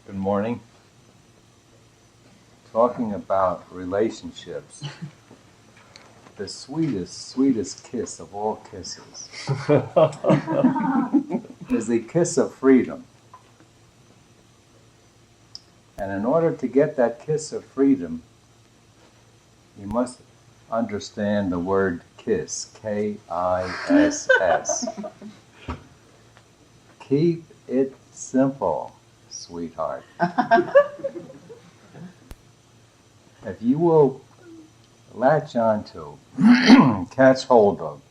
Good morning. Talking about relationships. The sweetest kiss of all kisses is the kiss of freedom. And in order to get that kiss of freedom, you must understand the word kiss, K-I-S-S. Keep it simple, sweetheart. If you will latch onto, catch hold of,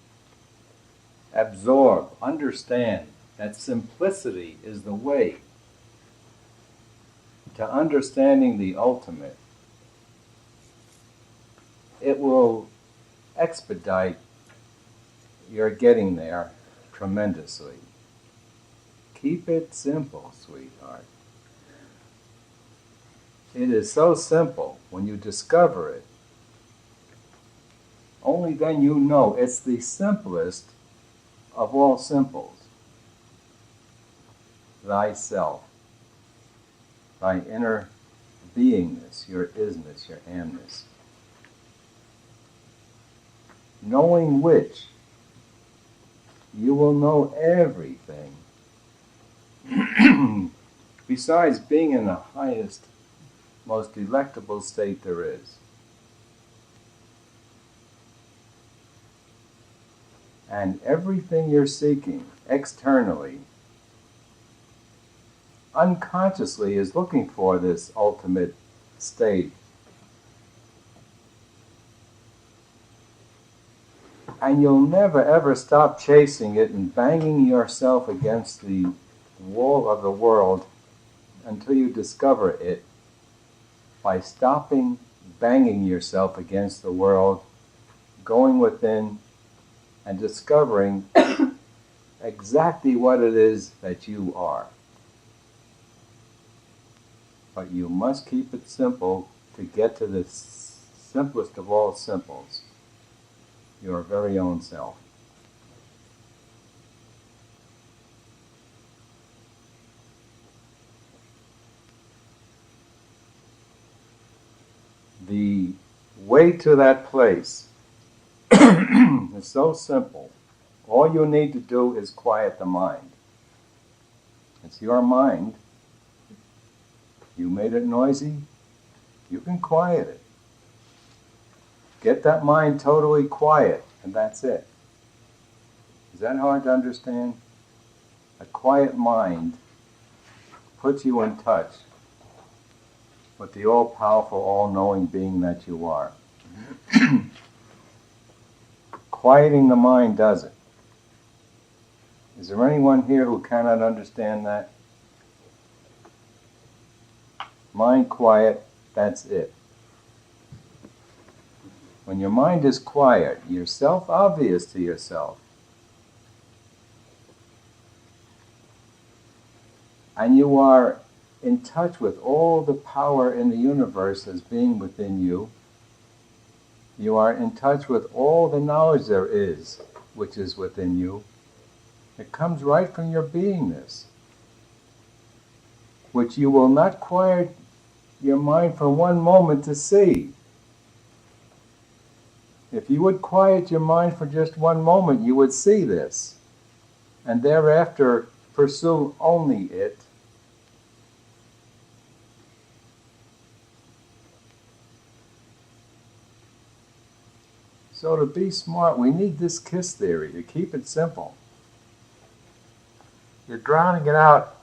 absorb, understand that simplicity is the way to understanding the ultimate, it will expedite your getting there tremendously. Keep it simple, sweetheart. It is so simple when you discover it. Only then you know it's the simplest of all simples. Thyself, thy inner beingness, your isness, your amness. Knowing which, you will know everything. Besides being in the highest, most delectable state there is. And everything you're seeking externally, unconsciously is looking for this ultimate state. And you'll never ever stop chasing it and banging yourself against the wall of the world until you discover it by stopping banging yourself against the world, going within and discovering exactly what it is that you are. But you must keep it simple to get to the simplest of all simples, your very own self. The way to that place is so simple. All you need to do is quiet the mind. It's your mind. You made it noisy, you can quiet it. Get that mind totally quiet, and that's it. Is that hard to understand? A quiet mind puts you in touch with the all-powerful, all-knowing being that you are. Quieting the mind does it. Is there anyone here who cannot understand that? Mind quiet, that's it. When your mind is quiet, you're self-obvious to yourself. And you are in touch with all the power in the universe as being within you. You are in touch with all the knowledge there is, which is within you. It comes right from your beingness, which you will not quiet your mind for one moment to see. If you would quiet your mind for just one moment, you would see this, and thereafter pursue only it. So to be smart, we need this KISS theory to keep it simple. You're drowning it out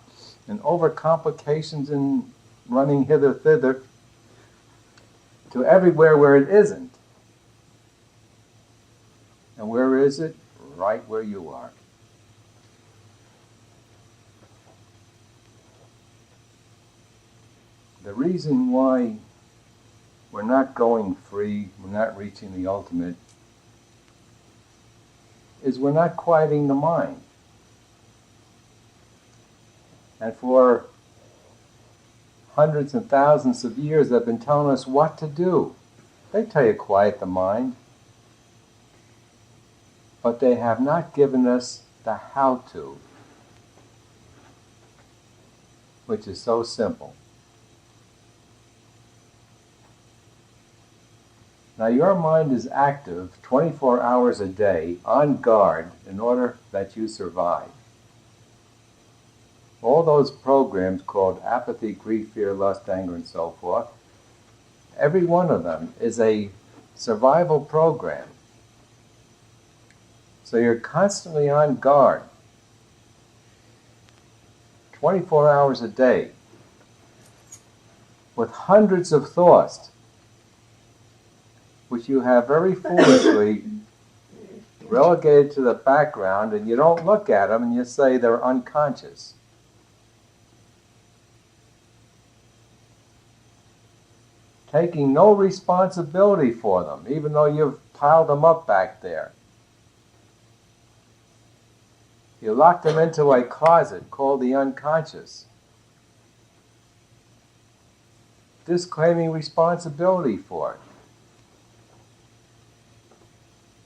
in overcomplications and running hither-thither to everywhere where it isn't. And where is it? Right where you are. The reason why we're not going free, we're not reaching the ultimate, is we're not quieting the mind. And for hundreds and thousands of years they've been telling us what to do. They tell you quiet the mind. But they have not given us the how-to, which is so simple. Now your mind is active 24 hours a day, on guard, in order that you survive. All those programs called apathy, grief, fear, lust, anger, and so forth, every one of them is a survival program. So you're constantly on guard, 24 hours a day, with hundreds of thoughts, which you have very foolishly relegated to the background, and you don't look at them and you say they're unconscious. Taking no responsibility for them, even though you've piled them up back there. You lock them into a closet called the unconscious, disclaiming responsibility for it.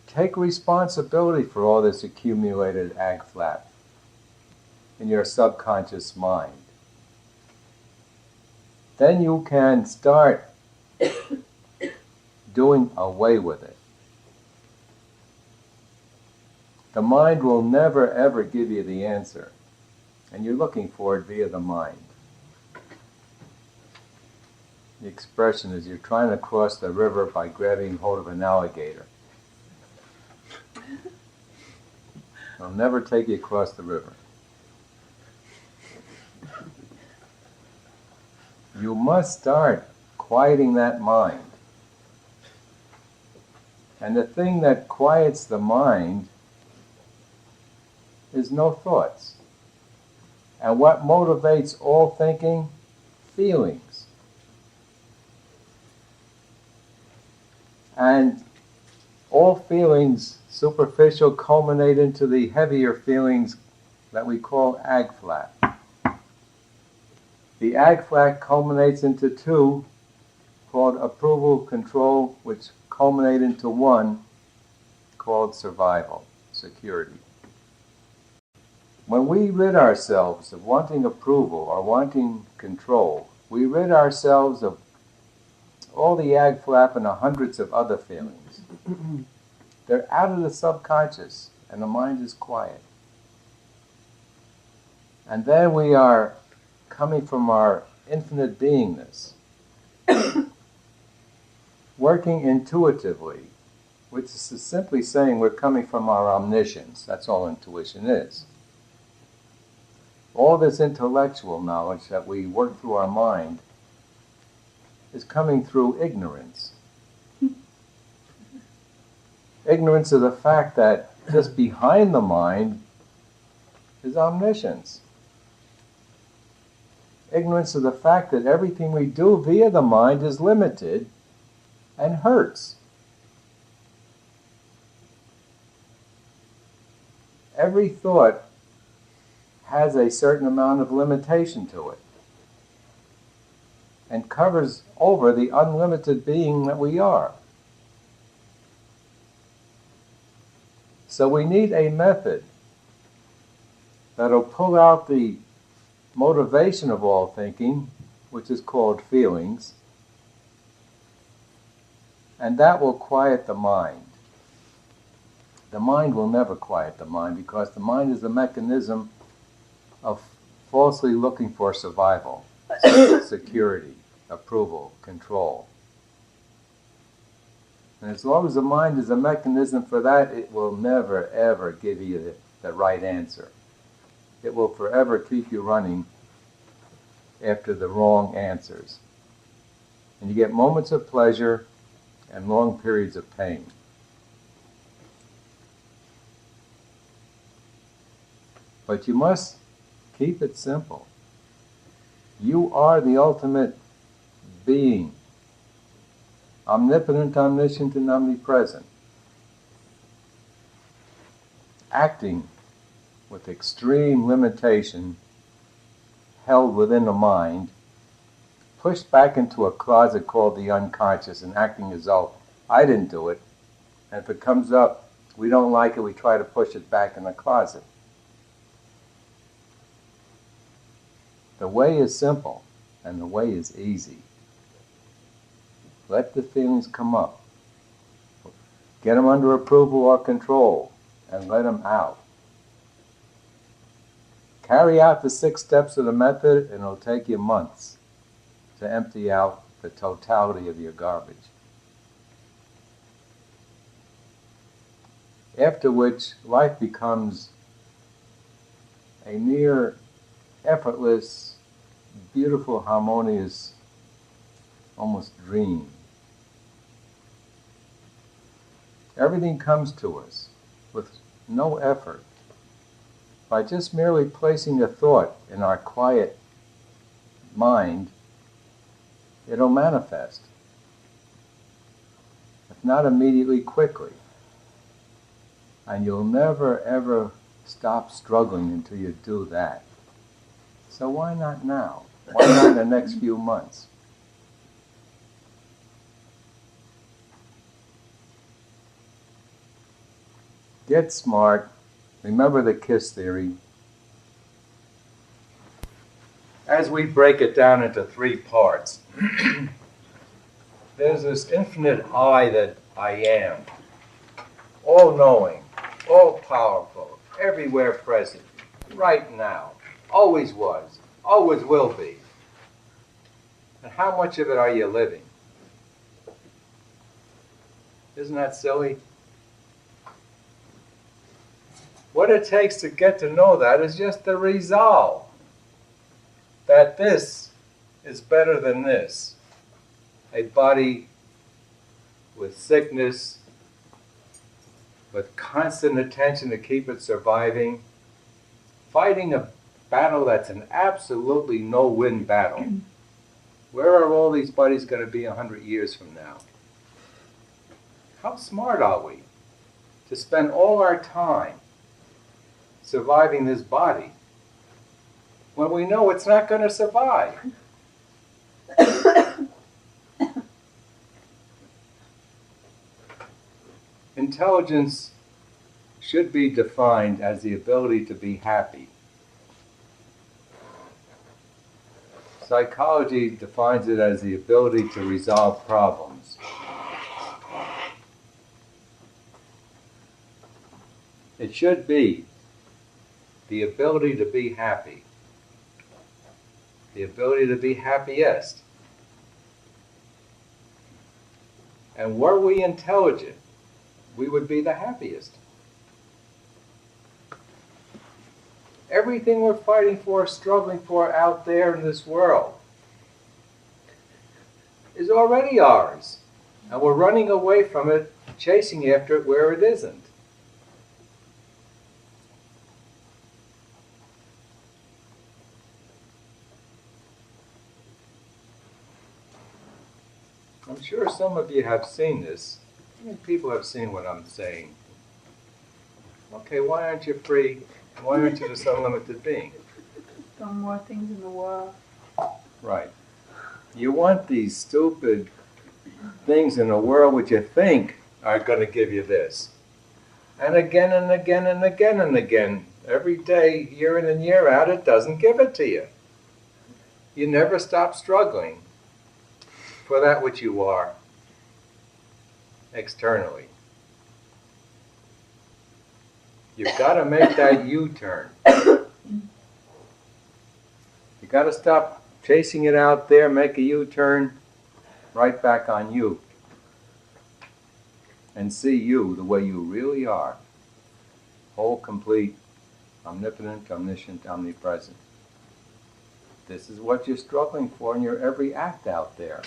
Take responsibility for all this accumulated ag flap in your subconscious mind. Then you can start doing away with it. The mind will never ever give you the answer, and you're looking for it via the mind. The expression is you're trying to cross the river by grabbing hold of an alligator. It'll never take you across the river. You must start quieting that mind. And the thing that quiets the mind is no thoughts. And what motivates all thinking? Feelings. And all feelings, superficial, culminate into the heavier feelings that we call ag flap. The ag flap culminates into two, called approval, control, which culminate into one, called survival, security. When we rid ourselves of wanting approval or wanting control, we rid ourselves of all the ag flap and the hundreds of other feelings. They're out of the subconscious, and the mind is quiet. And then we are coming from our infinite beingness, working intuitively, which is simply saying we're coming from our omniscience. That's all intuition is. All this intellectual knowledge that we work through our mind is coming through ignorance. Ignorance of the fact that just behind the mind is omniscience. Ignorance of the fact that everything we do via the mind is limited and hurts. Every thought has a certain amount of limitation to it and covers over the unlimited being that we are. So we need a method that'll pull out the motivation of all thinking, which is called feelings, and that will quiet the mind. The mind will never quiet the mind, because the mind is a mechanism of falsely looking for survival, security, approval, control. And as long as the mind is a mechanism for that, it will never ever give you the right answer. It will forever keep you running after the wrong answers. And you get moments of pleasure and long periods of pain. But you must keep it simple. You are the ultimate being, omnipotent, omniscient, and omnipresent, acting with extreme limitation, held within the mind, pushed back into a closet called the unconscious, and acting as though I didn't do it. And if it comes up, we don't like it, we try to push it back in the closet. The way is simple, and the way is easy. Let the feelings come up. Get them under approval or control and let them out. Carry out the 6 steps of the method and it'll take you months to empty out the totality of your garbage. After which, life becomes a near effortless, beautiful, harmonious, almost dream. Everything comes to us with no effort. By just merely placing a thought in our quiet mind, it'll manifest. If not immediately, quickly. And you'll never ever stop struggling until you do that. So why not now? Why not in the next few months? Get smart. Remember the KISS theory. As we break it down into 3 parts, there's this infinite I that I am, all-knowing, all-powerful, everywhere present, right now, always was, always will be. And how much of it are you living? Isn't that silly? What it takes to get to know that is just the resolve that this is better than this. A body with sickness, with constant attention to keep it surviving, fighting a battle that's an absolutely no-win battle. Where are all these bodies going to be 100 years from now? How smart are we to spend all our time surviving this body when we know it's not going to survive? Intelligence should be defined as the ability to be happy. Psychology defines it as the ability to resolve problems. It should be the ability to be happy, the ability to be happiest. And were we intelligent, we would be the happiest. Everything we're fighting for, struggling for out there in this world is already ours. And we're running away from it, chasing after it where it isn't. I'm sure some of you have seen this. How many people have seen what I'm saying? Okay, why aren't you free? Why aren't you this unlimited being? Some more things in the world. Right. You want these stupid things in the world which you think are going to give you this. And again and again and again and again, every day, year in and year out, it doesn't give it to you. You never stop struggling for that which you are externally. You've got to make that U-turn. You've got to stop chasing it out there, make a U-turn right back on you. And see you the way you really are. Whole, complete, omnipotent, omniscient, omnipresent. This is what you're struggling for in your every act out there.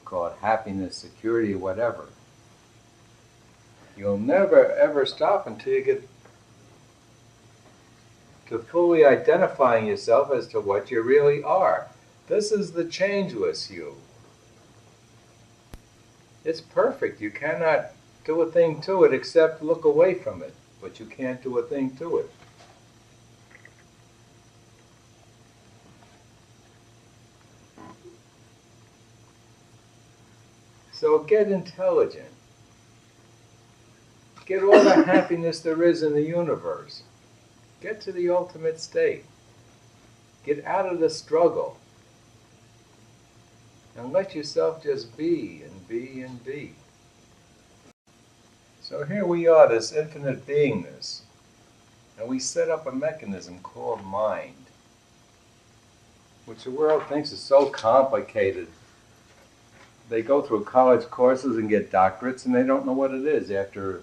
Call it happiness, security, whatever. You'll never ever stop until you get to fully identifying yourself as to what you really are. This is the changeless you. It's perfect. You cannot do a thing to it except look away from it, but you can't do a thing to it. So get intelligent. Get all the happiness there is in the universe. Get to the ultimate state. Get out of the struggle. And let yourself just be and be and be. So here we are, this infinite beingness, and we set up a mechanism called mind, which the world thinks is so complicated. They go through college courses and get doctorates, and they don't know what it is after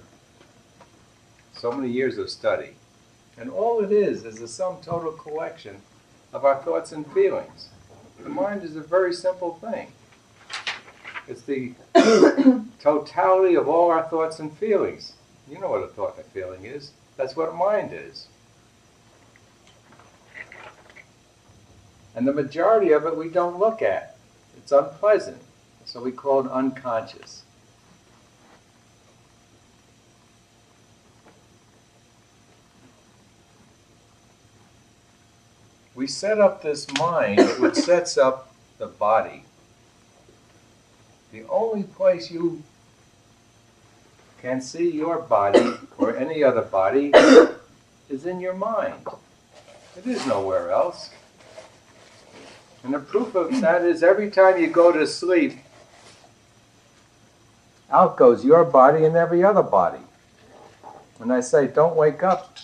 so many years of study. And all it is a sum total collection of our thoughts and feelings. The mind is a very simple thing. It's the totality of all our thoughts and feelings. You know what a thought and a feeling is. That's what a mind is. And the majority of it we don't look at. It's unpleasant. So we call it unconscious. We set up this mind which sets up the body. The only place you can see your body or any other body is in your mind. It is nowhere else. And the proof of that is every time you go to sleep, out goes your body and every other body. When I say don't wake up,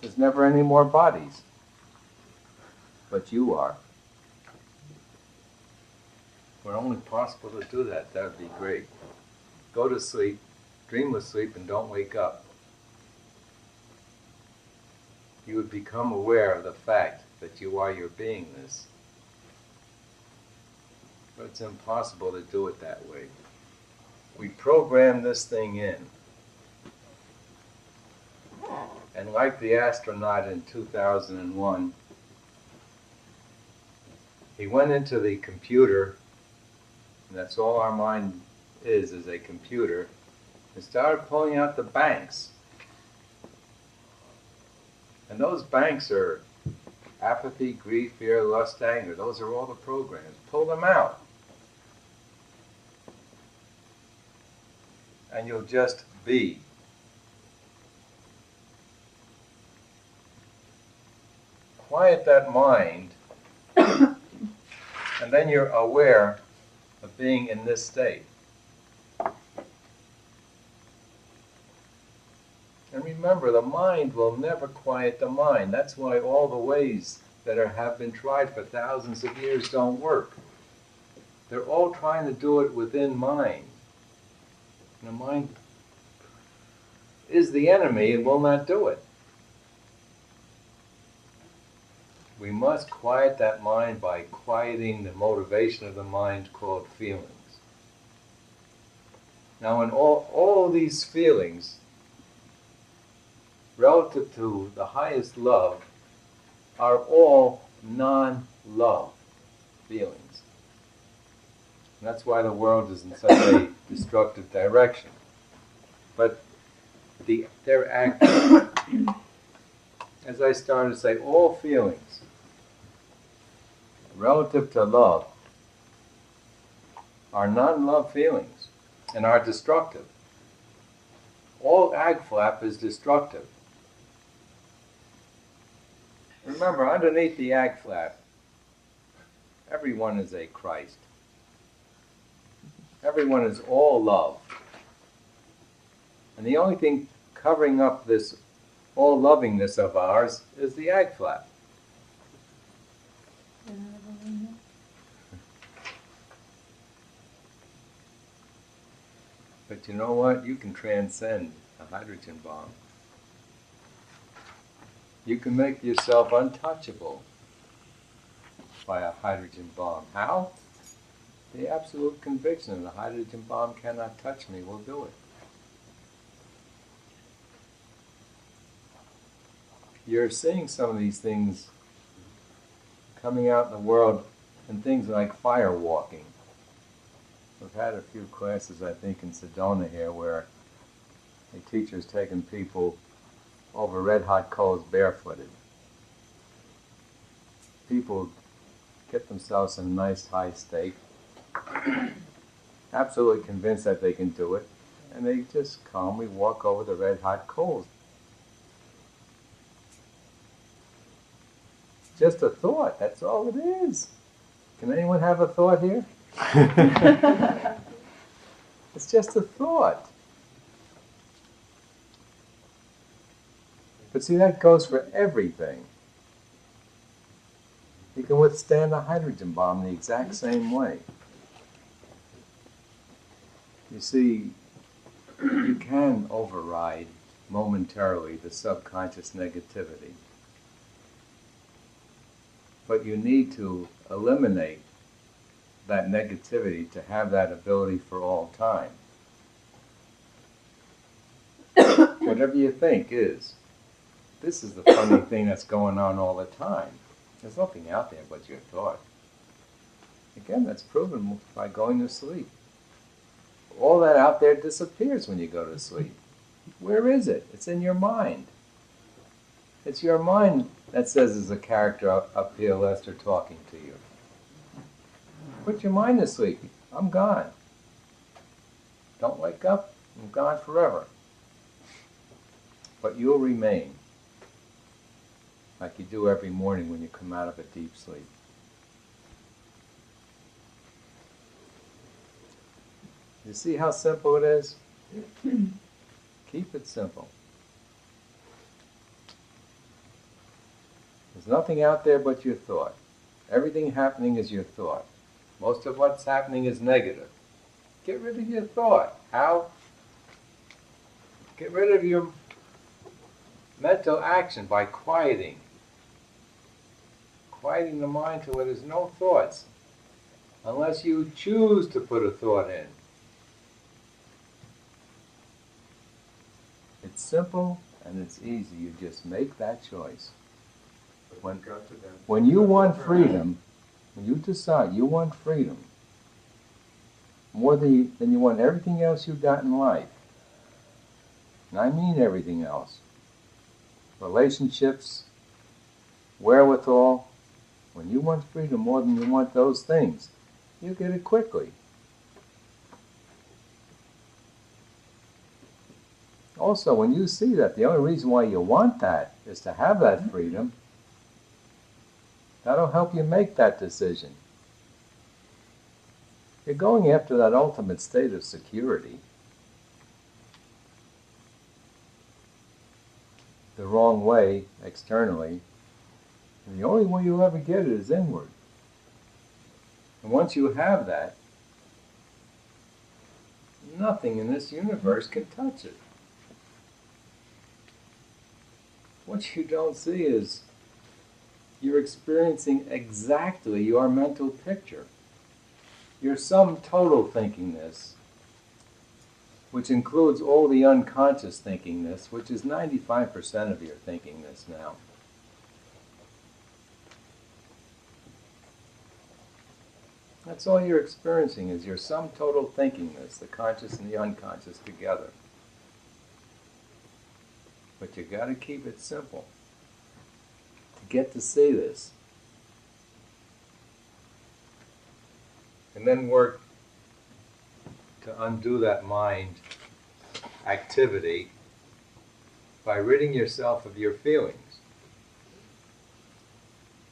there's never any more bodies. But you are. Were it only possible to do that, that would be great. Go to sleep, dreamless sleep, and don't wake up. You would become aware of the fact that you are your beingness. But it's impossible to do it that way. We program this thing in. And like the astronaut in 2001, he went into the computer, and that's all our mind is a computer, and started pulling out the banks. And those banks are apathy, grief, fear, lust, anger. Those are all the programs. Pull them out. And you'll just be. Quiet that mind, and then you're aware of being in this state. And remember, the mind will never quiet the mind. That's why all the ways that have been tried for thousands of years don't work. They're all trying to do it within mind. And the mind is the enemy and will not do it. We must quiet that mind by quieting the motivation of the mind called feelings. Now, in all these feelings, relative to the highest love, are all non-love feelings. And that's why the world is in such a destructive direction. But they're active. As I started to say, all feelings relative to love are non-love feelings and are destructive. All ag flap is destructive. Remember, underneath the ag flap, everyone is a Christ. Everyone is all love. And the only thing covering up this all lovingness of ours is the ag flap. But you know what? You can transcend a hydrogen bomb. You can make yourself untouchable by a hydrogen bomb. How? The absolute conviction that a hydrogen bomb cannot touch me will do it. You're seeing some of these things coming out in the world in things like fire walking. We've had a few classes, I think, in Sedona here where a teacher's taken people over red-hot coals barefooted. People get themselves in a nice high state, absolutely convinced that they can do it, and they just calmly walk over the red-hot coals. Just a thought, that's all it is. Can anyone have a thought here? It's just a thought. But see, that goes for everything. You can withstand a hydrogen bomb the exact same way. You see, you can override momentarily the subconscious negativity. But you need to eliminate that negativity to have that ability for all time. Whatever you think is. This is the funny thing that's going on all the time. There's nothing out there but your thought. Again, that's proven by going to sleep. All that out there disappears when you go to sleep. Where is it? It's in your mind. It's your mind that says there's a character up here, Lester, talking to you. Put your mind to sleep. I'm gone. Don't wake up. I'm gone forever. But you'll remain, like you do every morning when you come out of a deep sleep. You see how simple it is? Keep it simple. There's nothing out there but your thought. Everything happening is your thought. Most of what's happening is negative. Get rid of your thought. How? Get rid of your mental action by quieting. Quieting the mind to where there's no thoughts. Unless you choose to put a thought in. It's simple and it's easy. You just make that choice. When you want freedom, when you decide you want freedom, more than you want everything else you've got in life, and I mean everything else, relationships, wherewithal, when you want freedom more than you want those things, you get it quickly. Also, when you see that the only reason why you want that is to have that freedom, that'll help you make that decision. You're going after that ultimate state of security. The wrong way, externally. And the only way you'll ever get it is inward. And once you have that, nothing in this universe can touch it. What you don't see is you're experiencing exactly your mental picture. Your sum total thinkingness, which includes all the unconscious thinkingness, which is 95% of your thinkingness now. That's all you're experiencing is your sum total thinkingness, the conscious and the unconscious together. But you got to keep it simple to get to see this. And then work to undo that mind activity by ridding yourself of your feelings.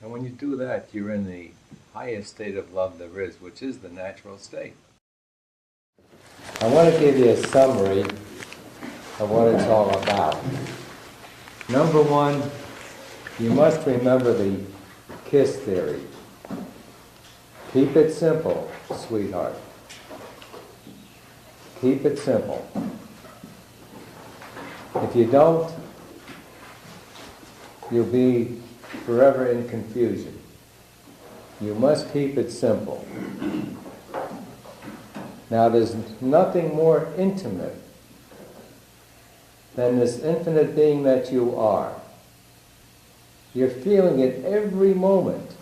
And when you do that, you're in the highest state of love there is, which is the natural state. I want to give you a summary of what it's all about. Number one, you must remember the KISS theory. Keep it simple, sweetheart. Keep it simple. If you don't, you'll be forever in confusion. You must keep it simple. Now, there's nothing more intimate than this infinite being that you are. You're feeling it every moment.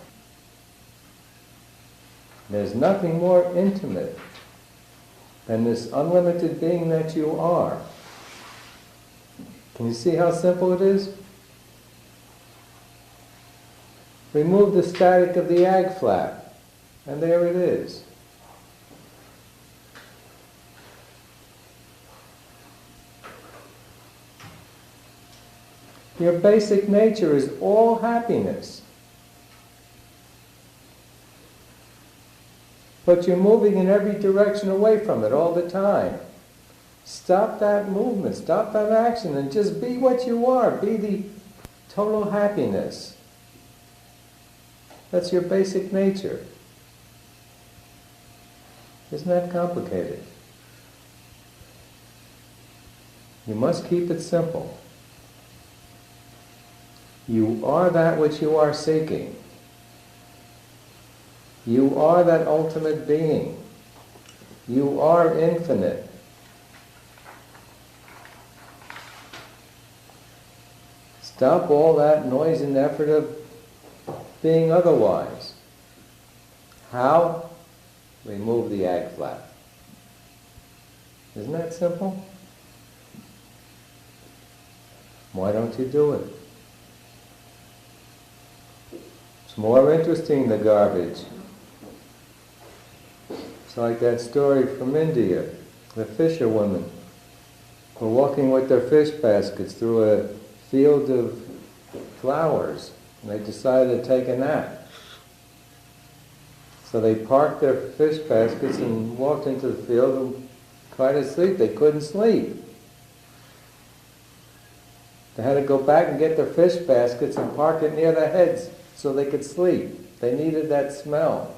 There's nothing more intimate than this unlimited being that you are. Can you see how simple it is? Remove the static of the ag flap, and there it is. Your basic nature is all happiness. But you're moving in every direction away from it all the time. Stop that movement, stop that action, and just be what you are. Be the total happiness. That's your basic nature. Isn't that complicated? You must keep it simple. You are that which you are seeking. You are that ultimate being. You are infinite. Stop all that noise and effort of being otherwise. How? Remove the ag flap. Isn't that simple? Why don't you do it? It's more interesting, the garbage. It's like that story from India. The fisherwomen were walking with their fish baskets through a field of flowers, and they decided to take a nap. So they parked their fish baskets and walked into the field and tried to sleep. They couldn't sleep. They had to go back and get their fish baskets and park it near their heads so they could sleep. They needed that smell.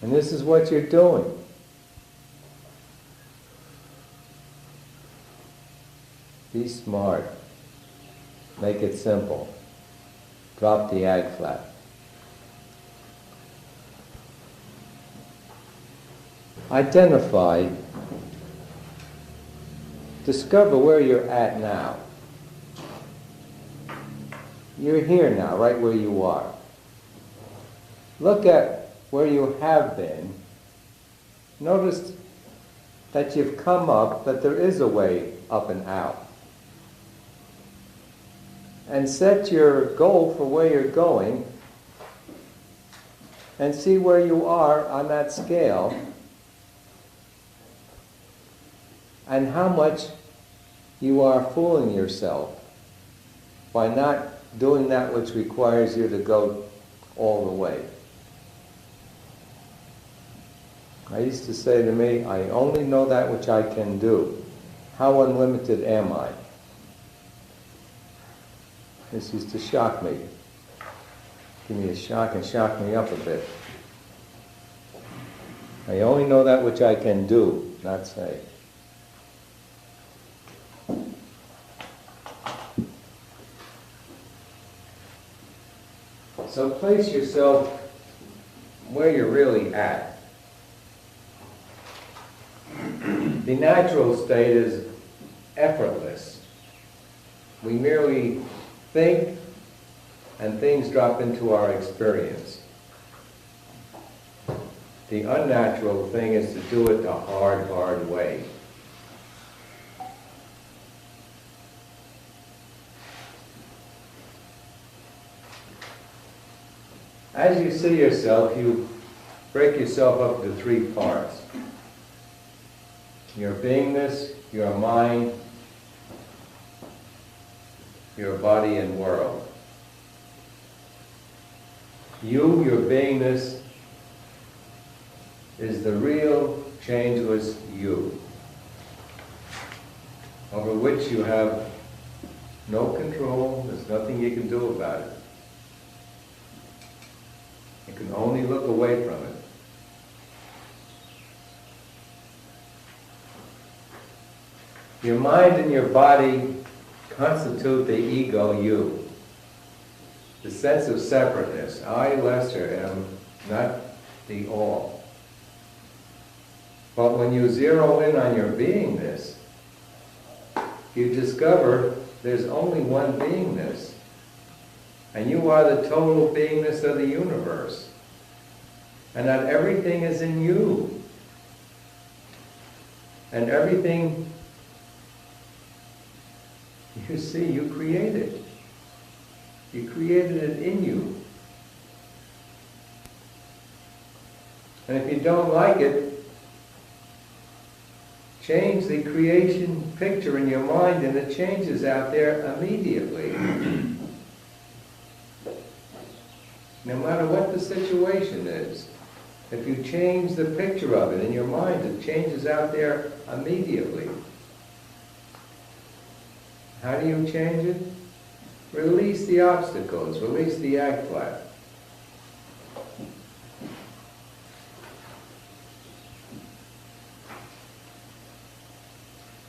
And this is what you're doing. Be smart. Make it simple. Drop the ag flap. Identify. Discover where you're at now. You're here now, right where you are. Look at where you have been. Notice that you've come up, that there is a way up and out. And set your goal for where you're going and see where you are on that scale and how much you are fooling yourself by not doing that which requires you to go all the way. I used to say to me, I only know that which I can do. How unlimited am I? This used to shock me. Give me a shock and shock me up a bit. I only know that which I can do, not say. So place yourself where you're really at. The natural state is effortless. We merely think and things drop into our experience. The unnatural thing is to do it the hard, hard way. As you see yourself, you break yourself up into three parts. Your beingness, your mind, your body and world. You, your beingness, is the real, changeless you, over which you have no control. There's nothing you can do about it. You can only look away from it. Your mind and your body constitute the ego you. The sense of separateness. I, Lester, am not the all. But when you zero in on your beingness, you discover there's only one beingness. And you are the total beingness of the universe. And that everything is in you. And everything you see, you created. You created it in you. And if you don't like it, change the creation picture in your mind and it changes out there immediately. No matter what the situation is. If you change the picture of it in your mind, it changes out there immediately. How do you change it? Release the obstacles, release the act flat.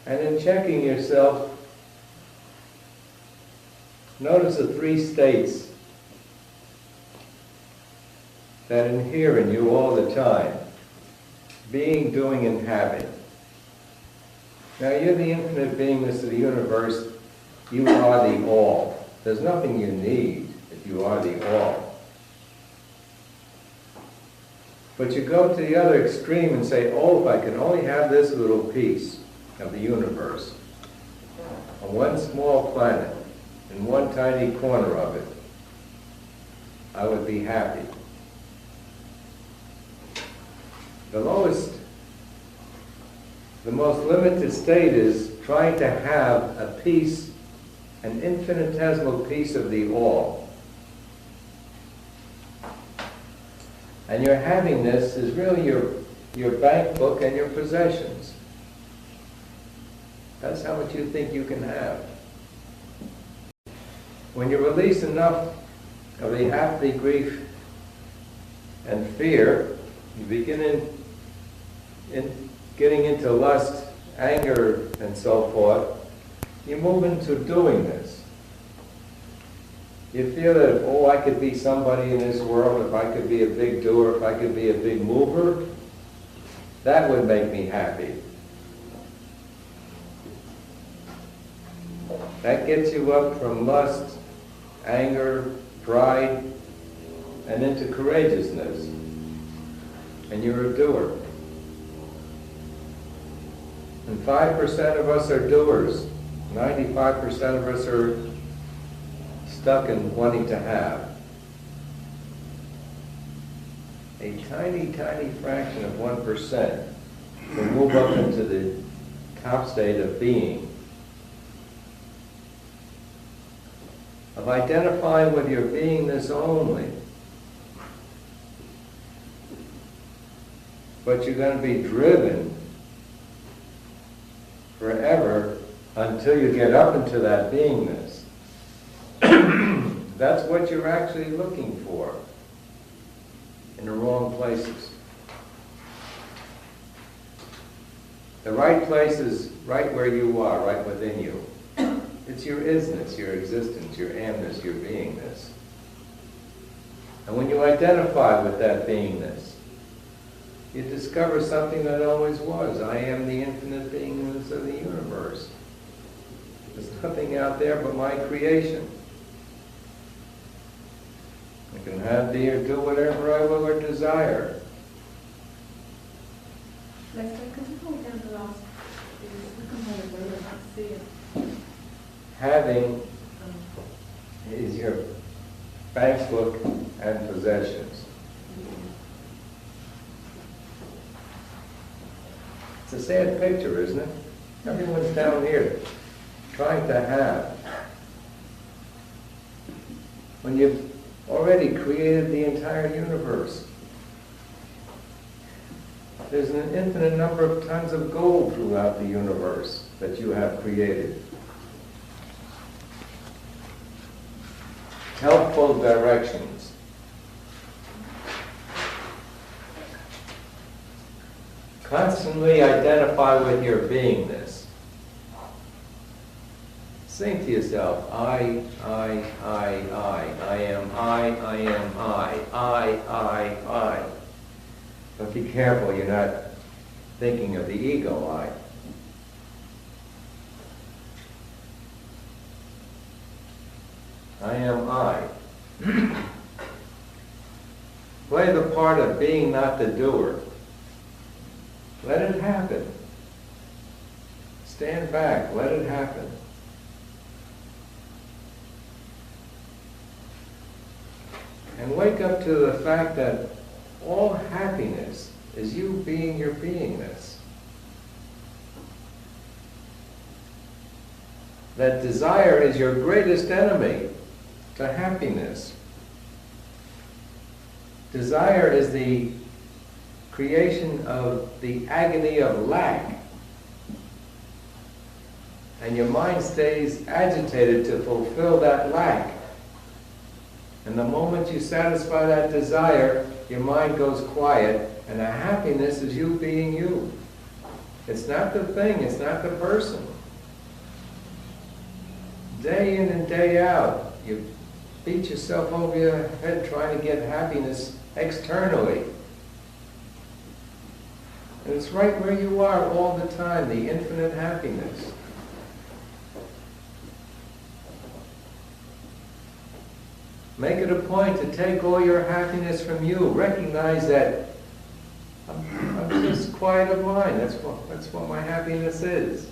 And in checking yourself, notice the three states that inhere in you all the time: being, doing, and having. Now you're the infinite beingness of the universe. You are the all. There's nothing you need if you are the all. But you go to the other extreme and say, oh, if I could only have this little piece of the universe on one small planet, in one tiny corner of it, I would be happy. The lowest, the most limited state is trying to have a piece, an infinitesimal piece of the all. And your havingness is really your bank book and your possessions. That's how much you think you can have. When you release enough of the apathy, grief, and fear, you begin getting into lust, anger, and so forth. You move into doing this. You feel that, oh, I could be somebody in this world, if I could be a big doer, if I could be a big mover, that would make me happy. That gets you up from lust, anger, pride, and into courageousness. And you're a doer. And 5% of us are doers. 95% of us are stuck in wanting to have. A tiny, tiny fraction of 1% will move up into the top state of being. Of identifying with your beingness only. But you're going to be driven forever until you get up into that beingness. That's what you're actually looking for in the wrong places. The right place is right where you are, right within you. It's your isness, your existence, your amness, your beingness. And when you identify with that beingness, you discover something that always was. I am the infinite beingness of the universe. There's nothing out there but my creation. I can have, be, or do whatever I will or desire. Lester, could you hold down the last component where we're not seeing? Having is your bank book and possessions. It's a sad picture, isn't it? Everyone's down here trying to have. When you've already created the entire universe. There's an infinite number of tons of gold throughout the universe that you have created. Helpful directions. Constantly identify with your beingness. Think to yourself, I am I. But be careful you're not thinking of the ego I. I am I. Play the part of being not the doer. Let it happen. Stand back, let it happen. And wake up to the fact that all happiness is you being your beingness. That desire is your greatest enemy to happiness. Desire is the creation of the agony of lack. And your mind stays agitated to fulfill that lack. And the moment you satisfy that desire, your mind goes quiet, and the happiness is you being you. It's not the thing, it's not the person. Day in and day out, you beat yourself over your head trying to get happiness externally. And it's right where you are all the time, the infinite happiness. Make it a point to take all your happiness from you. Recognize that I'm just quiet of mind. That's what my happiness is.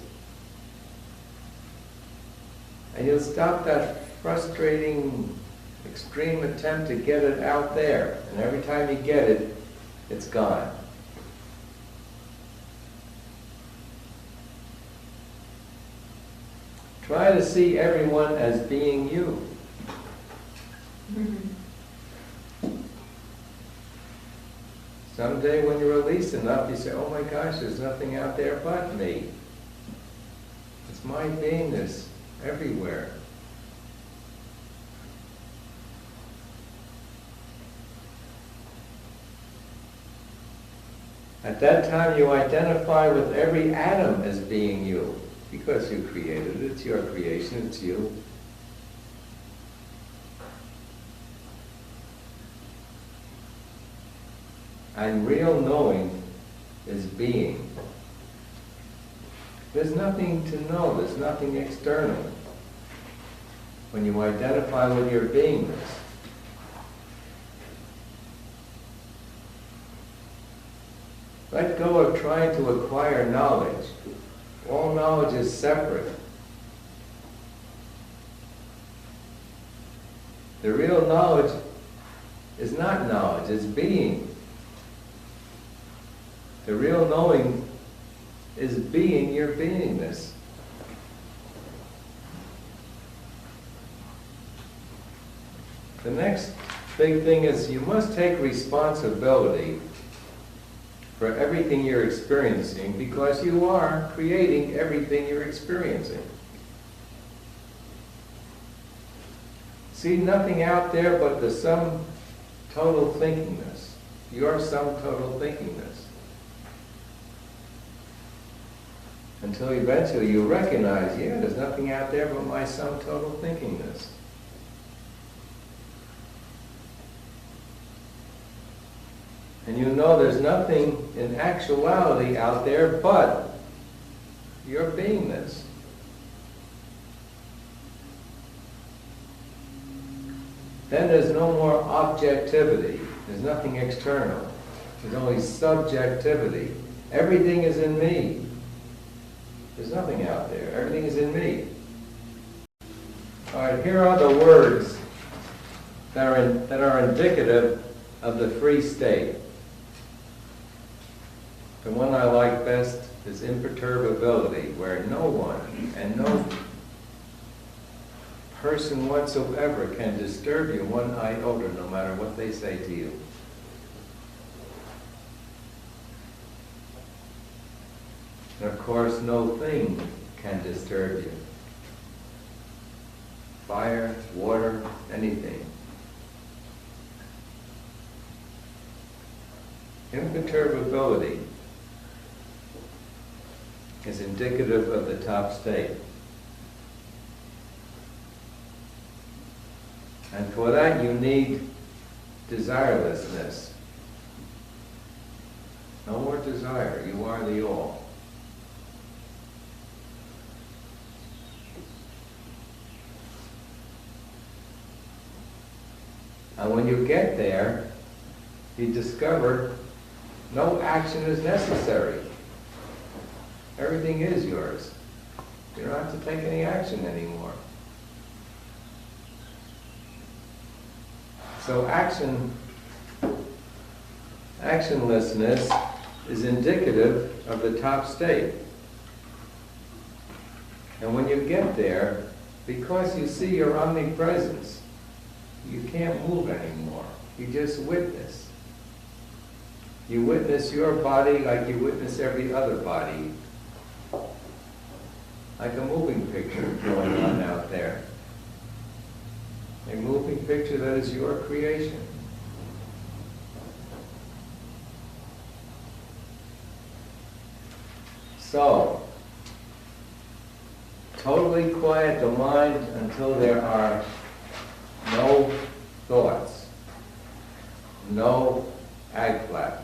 And you'll stop that frustrating, extreme attempt to get it out there. And every time you get it, it's gone. Try to see everyone as being you. Someday when you're released enough, you say, oh my gosh, there's nothing out there but me. It's my beingness everywhere. At that time you identify with every atom as being you, because you created it, it's your creation, it's you. And real knowing is being. There's nothing to know, there's nothing external when you identify with your beingness. Let go of trying to acquire knowledge. All knowledge is separate. The real knowledge is not knowledge, it's being. The real knowing is being your beingness. The next big thing is you must take responsibility for everything you're experiencing, because you are creating everything you're experiencing. See nothing out there but the sum total thinkingness. Your sum total thinkingness. Until eventually you recognize, yeah, there's nothing out there but my sum total thinkingness. And you know there's nothing in actuality out there but your beingness. Then there's no more objectivity. There's nothing external. There's only subjectivity. Everything is in me. There's nothing out there. Everything is in me. All right, here are the words that are indicative of the free state. The one I like best is imperturbability, where no one and no person whatsoever can disturb you one iota, no matter what they say to you. And of course, no thing can disturb you. Fire, water, anything. Imperturbability is indicative of the top state. And for that you need desirelessness. No more desire, you are the all. And when you get there, you discover no action is necessary. Everything is yours. You don't have to take any action anymore. So actionlessness is indicative of the top state. And when you get there, because you see your omnipresence, you can't move anymore. You just witness. You witness your body like you witness every other body. Like a moving picture going on out there. A moving picture that is your creation. So, totally quiet the mind until there are no thoughts, no ag flap.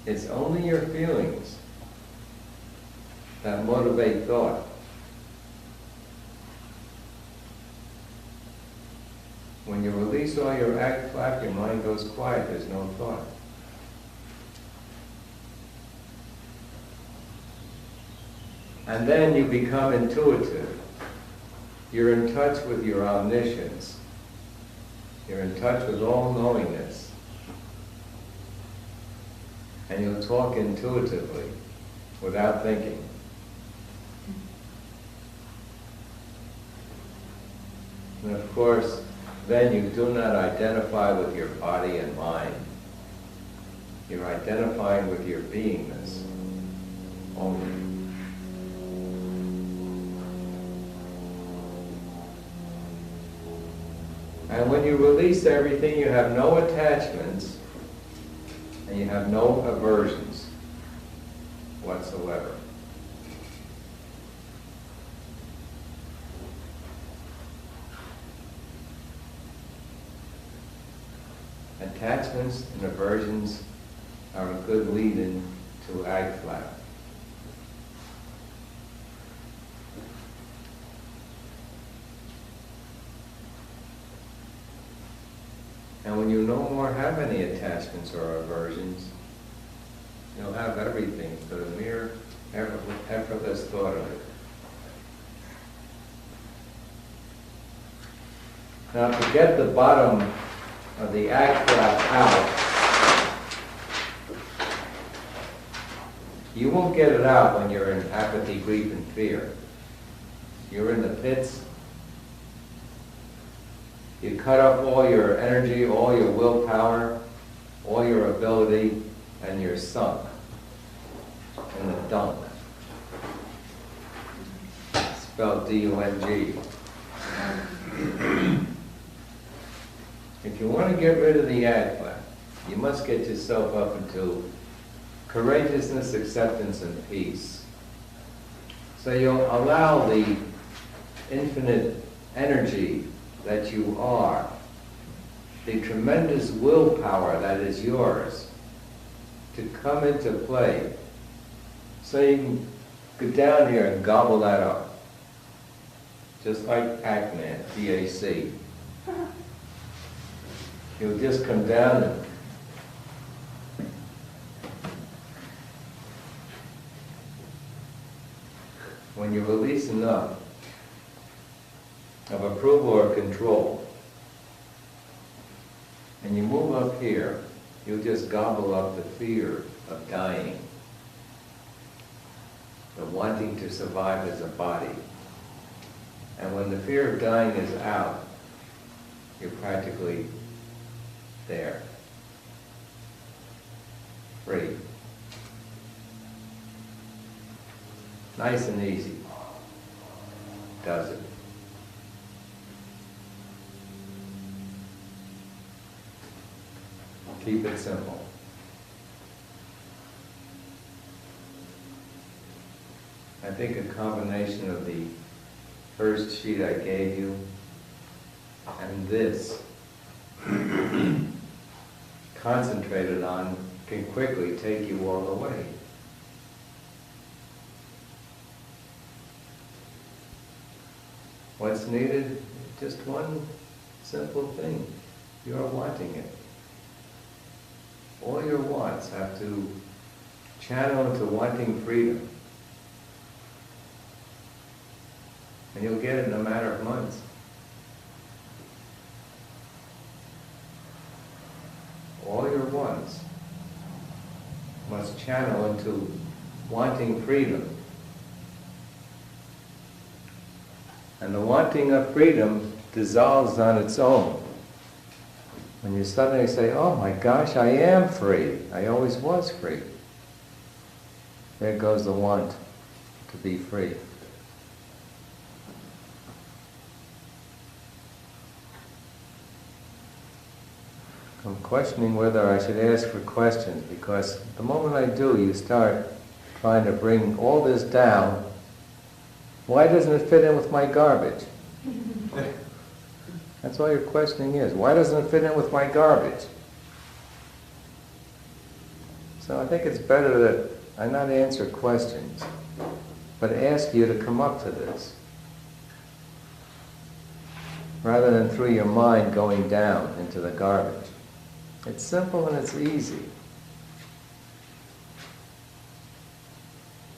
It's only your feelings that motivate thought. When you release all your ag flap, your mind goes quiet, there's no thought. And then you become intuitive. You're in touch with your omniscience. You're in touch with all knowingness. And you'll talk intuitively, without thinking. And of course, then you do not identify with your body and mind. You're identifying with your beingness only. And when you release everything, you have no attachments and you have no aversions whatsoever. Attachments and aversions are a good lead-in to ag flap. And when you no more have any attachments or aversions, you'll have everything for the mere effortless thought of it. Now to get the bottom of the ag flap out, you won't get it out when you're in apathy, grief, and fear. You're in the pits. You cut off all your energy, all your willpower, all your ability, and you're sunk in the dunk. Spelled D-U-N-G. If you want to get rid of the ag flap, you must get yourself up into courageousness, acceptance, and peace. So you'll allow the infinite energy that you are, the tremendous willpower that is yours, to come into play. So you can go down here and gobble that up. Just like Pac-Man, DAC. You'll just come down and when you release enough of approval or control, and you move up here, you'll just gobble up the fear of dying, the wanting to survive as a body. And when the fear of dying is out, you're practically there, free. Nice and easy, does it? Keep it simple. I think a combination of the first sheet I gave you and this concentrated on can quickly take you all the way. What's needed? Just one simple thing. You're wanting it. All your wants have to channel into wanting freedom. And you'll get it in a matter of months. All your wants must channel into wanting freedom. And the wanting of freedom dissolves on its own. When you suddenly say, oh my gosh, I am free. I always was free. There goes the want to be free. I'm questioning whether I should ask for questions, because the moment I do, you start trying to bring all this down. Why doesn't it fit in with my garbage? That's all your questioning is. Why doesn't it fit in with my garbage? So I think it's better that I not answer questions, but ask you to come up to this, rather than through your mind going down into the garbage. It's simple and it's easy.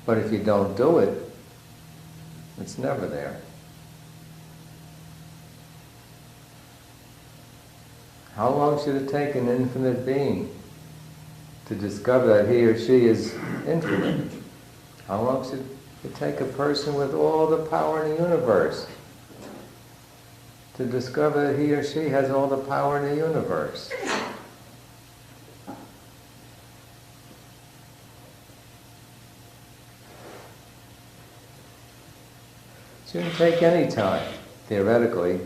But if you don't do it, it's never there. How long should it take an infinite being to discover that he or she is infinite? How long should it take a person with all the power in the universe to discover that he or she has all the power in the universe? Shouldn't take any time, theoretically.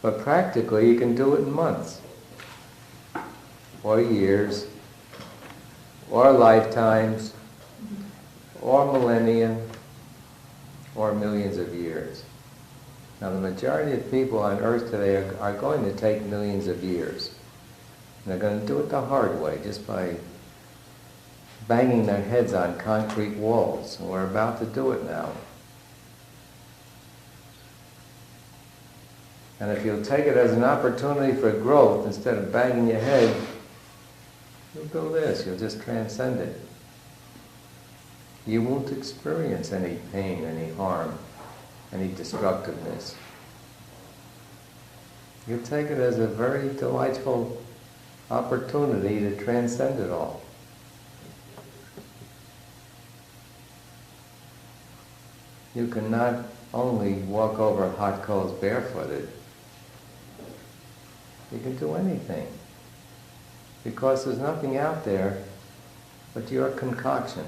But practically, you can do it in months, or years, or lifetimes, or millennia, or millions of years. Now, the majority of people on earth today are going to take millions of years. And they're going to do it the hard way, just by banging their heads on concrete walls. And we're about to do it now. And if you'll take it as an opportunity for growth, instead of banging your head, you'll do this, you'll just transcend it. You won't experience any pain, any harm, any destructiveness. You'll take it as a very delightful opportunity to transcend it all. You can not only walk over hot coals barefooted, you can do anything, because there's nothing out there but your concoction.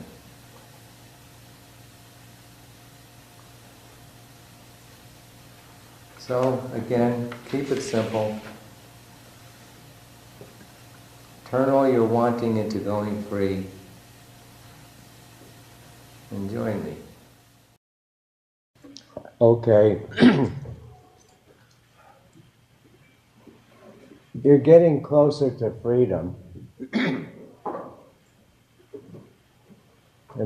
So again, keep it simple. Turn all your wanting into going free, and join me. Okay. You're getting closer to freedom in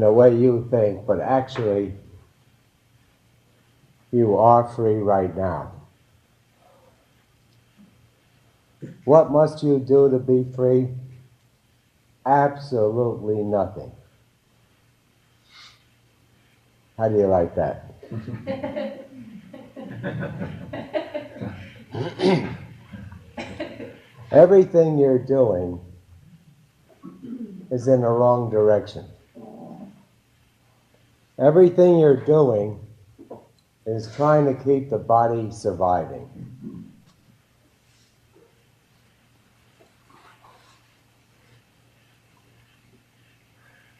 a way you think, but actually you are free right now. What must you do to be free? Absolutely nothing. How do you like that? Everything you're doing is in the wrong direction. Everything you're doing is trying to keep the body surviving.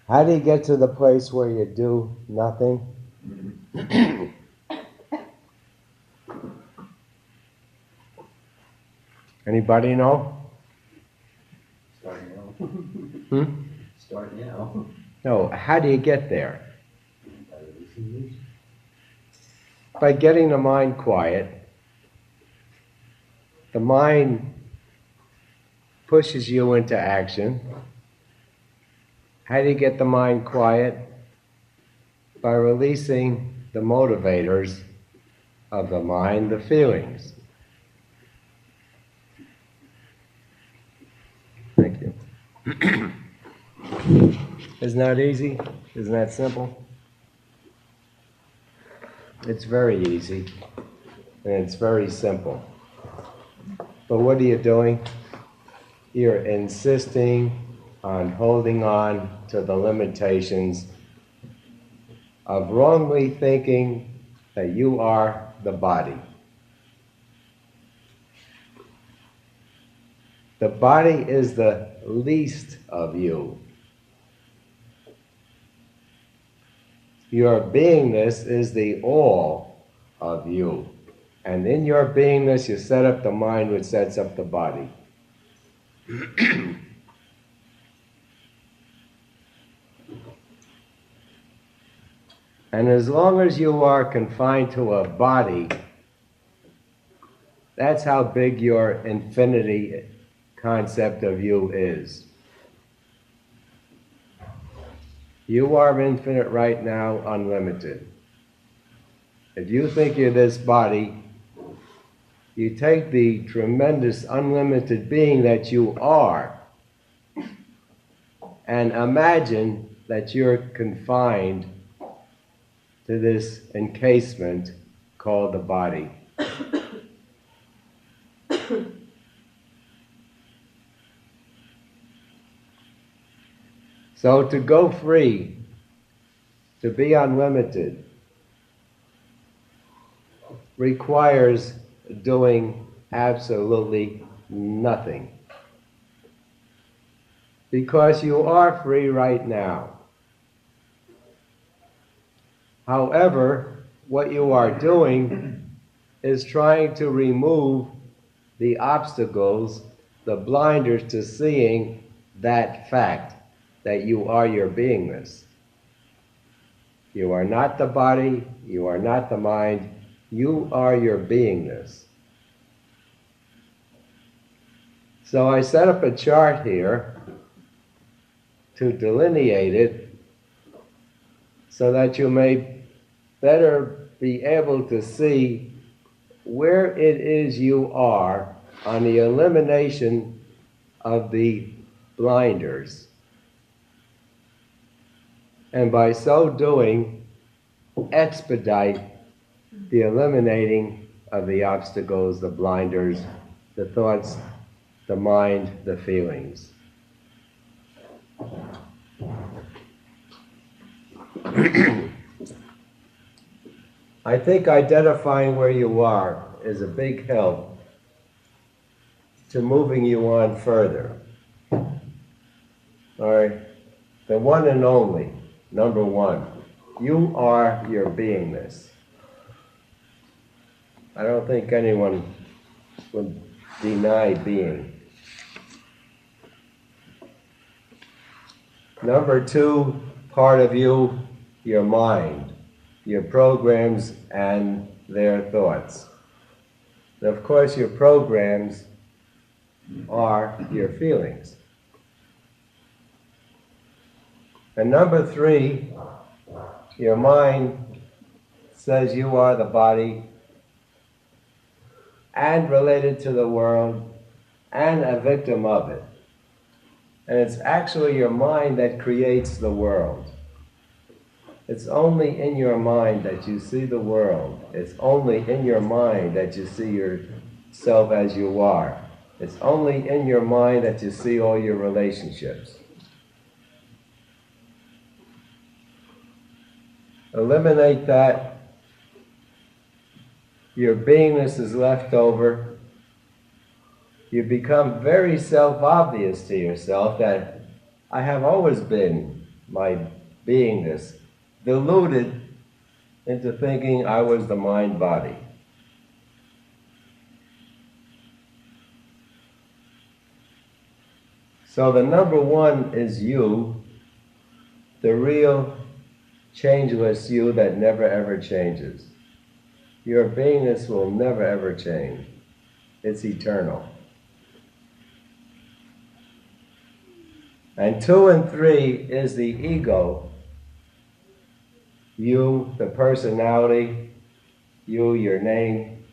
How do you get to the place where you do nothing? Anybody know? Start now. Start now. No, how do you get there? By getting the mind quiet. The mind pushes you into action. How do you get the mind quiet? By releasing the motivators of the mind, the feelings. Thank you. Isn't that easy? Isn't that simple? It's very easy, and it's very simple. But what are you doing? You're insisting on holding on to the limitations of wrongly thinking that you are the body. The body is the least of you. Your beingness is the all of you. And in your beingness, you set up the mind, which sets up the body. And as long as you are confined to a body, that's how big your infinity concept of you is. You are infinite right now, unlimited. If you think you're this body, you take the tremendous unlimited being that you are and imagine that you're confined to this encasement called the body. So to go free, to be unlimited, requires doing absolutely nothing. Because you are free right now. However, what you are doing is trying to remove the obstacles, the blinders to seeing that fact, that you are your beingness. You are not the body, you are not the mind, you are your beingness. So I set up a chart here to delineate it so that you may better be able to see where it is you are on the elimination of the blinders. And by so doing, expedite the eliminating of the obstacles, the blinders, the thoughts, the mind, the feelings. I think identifying where you are is a big help to moving you on further. All right, the one and only, number one, you are your beingness. I don't think anyone would deny being. Number two, part of you, your mind, your programs and their thoughts. And of course, your programs are your feelings. And number three, your mind says you are the body and related to the world and a victim of it. And it's actually your mind that creates the world. It's only in your mind that you see the world. It's only in your mind that you see yourself as you are. It's only in your mind that you see all your relationships. Eliminate that. Your beingness is left over. You become very self-obvious to yourself that I have always been my beingness, deluded into thinking I was the mind-body. So the number one is you, the real changeless you that never ever changes. Your beingness will never ever change. It's eternal. And 2 and 3 is the ego. You, the personality, you, your name,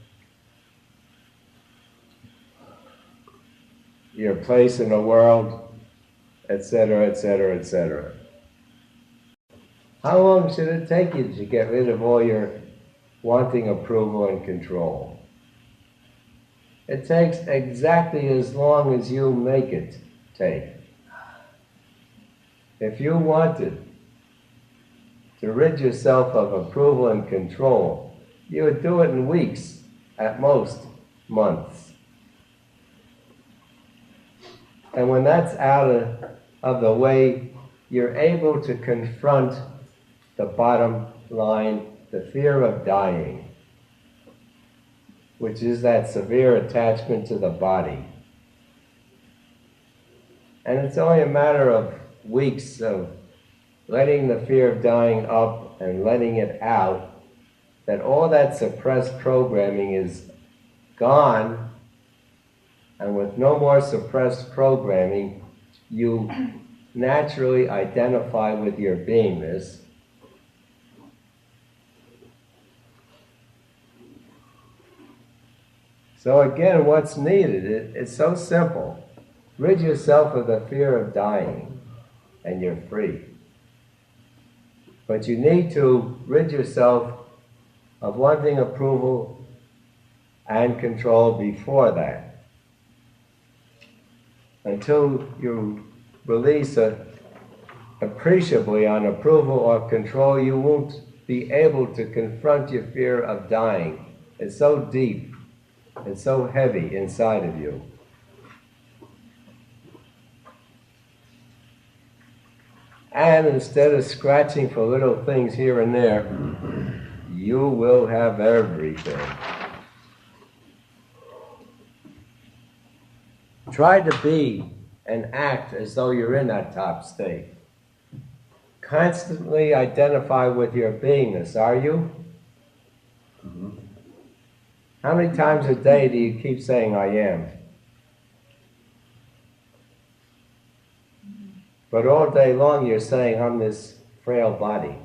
your place in the world, etc., etc., etc. How long should it take you to get rid of all your wanting approval and control? It takes exactly as long as you make it take. If you wanted to rid yourself of approval and control, you would do it in weeks, at most months. And when that's out of the way, you're able to confront the bottom line, the fear of dying, which is that severe attachment to the body. And it's only a matter of weeks of letting the fear of dying up and letting it out, that all that suppressed programming is gone, and with no more suppressed programming, you naturally identify with your beingness. So again, what's needed? It's so simple. Rid yourself of the fear of dying, and you're free. But you need to rid yourself of wanting approval and control before that. Until you release appreciably on approval or control, you won't be able to confront your fear of dying. It's so deep, it's so heavy inside of you. And instead of scratching for little things here and there, you will have everything. Try to be and act as though you're in that top state. Constantly identify with your beingness, are you? Mm-hmm. How many times a day do you keep saying, I am? But all day long you're saying, I'm this frail body.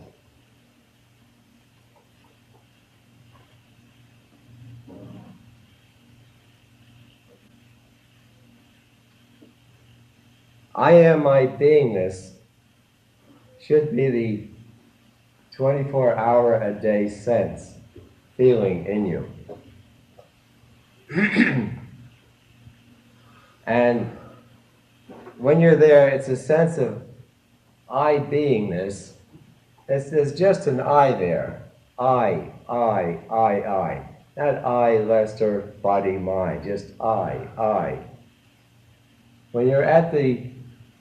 I am my beingness should be the 24-hour-a-day sense, feeling in you. And when you're there, it's a sense of I beingness. There's just an I there. I. Not I, Lester, body, mind. Just I. When you're at the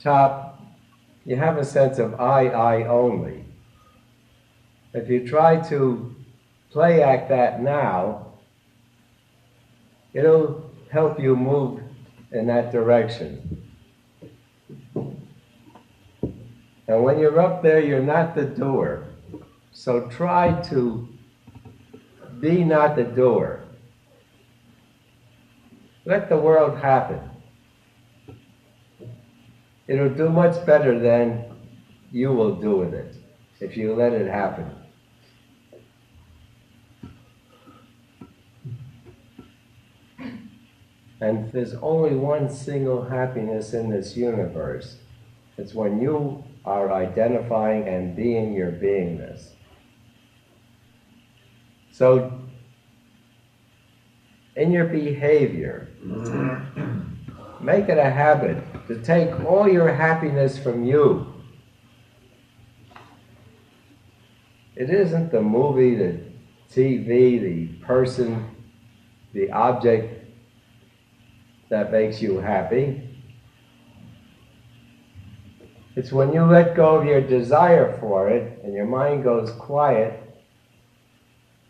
top, you have a sense of I only. If you try to play act that now, it'll help you move in that direction. And when you're up there, you're not the doer. So try to be not the doer. Let the world happen. It'll do much better than you will do with it if you let it happen. And there's only one single happiness in this universe. It's when you are identifying and being your beingness. So, in your behavior, make it a habit to take all your happiness from you. It isn't the movie, the TV, the person, the object that makes you happy. It's when you let go of your desire for it and your mind goes quiet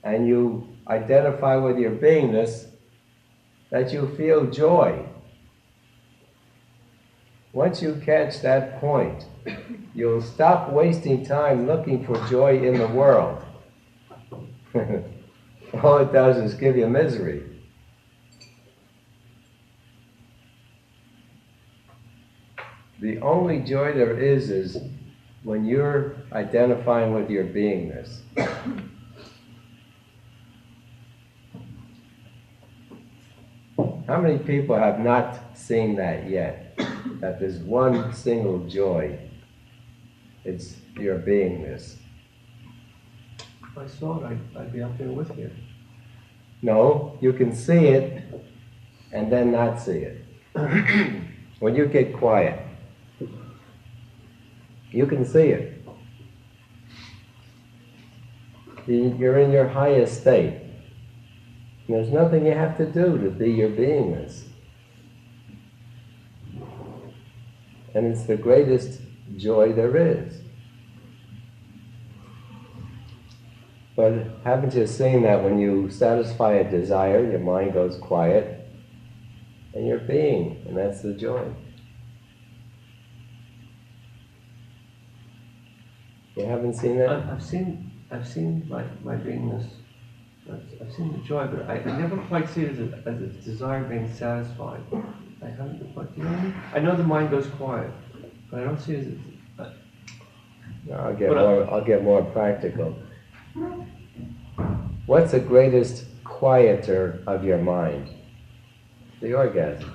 and you identify with your beingness that you feel joy. Once you catch that point, you'll stop wasting time looking for joy in the world. All it does is give you misery. The only joy there is when you're identifying with your beingness. How many people have not seen that yet? That there's one single joy. It's your beingness. If I saw it, I'd be up there with you. No, you can see it and then not see it. When you get quiet, you can see it. You're in your highest state. There's nothing you have to do to be your beingness. And it's the greatest joy there is. But haven't you seen that when you satisfy a desire, your mind goes quiet, and you're being, and that's the joy. You haven't seen that? I've seen my beingness. I've seen the joy, but I never quite see it as a desire being satisfied. I haven't quite. Do you know what I mean? I know the mind goes quiet, but I don't see it as. No, I'll get more practical. What's the greatest quieter of your mind? The orgasm.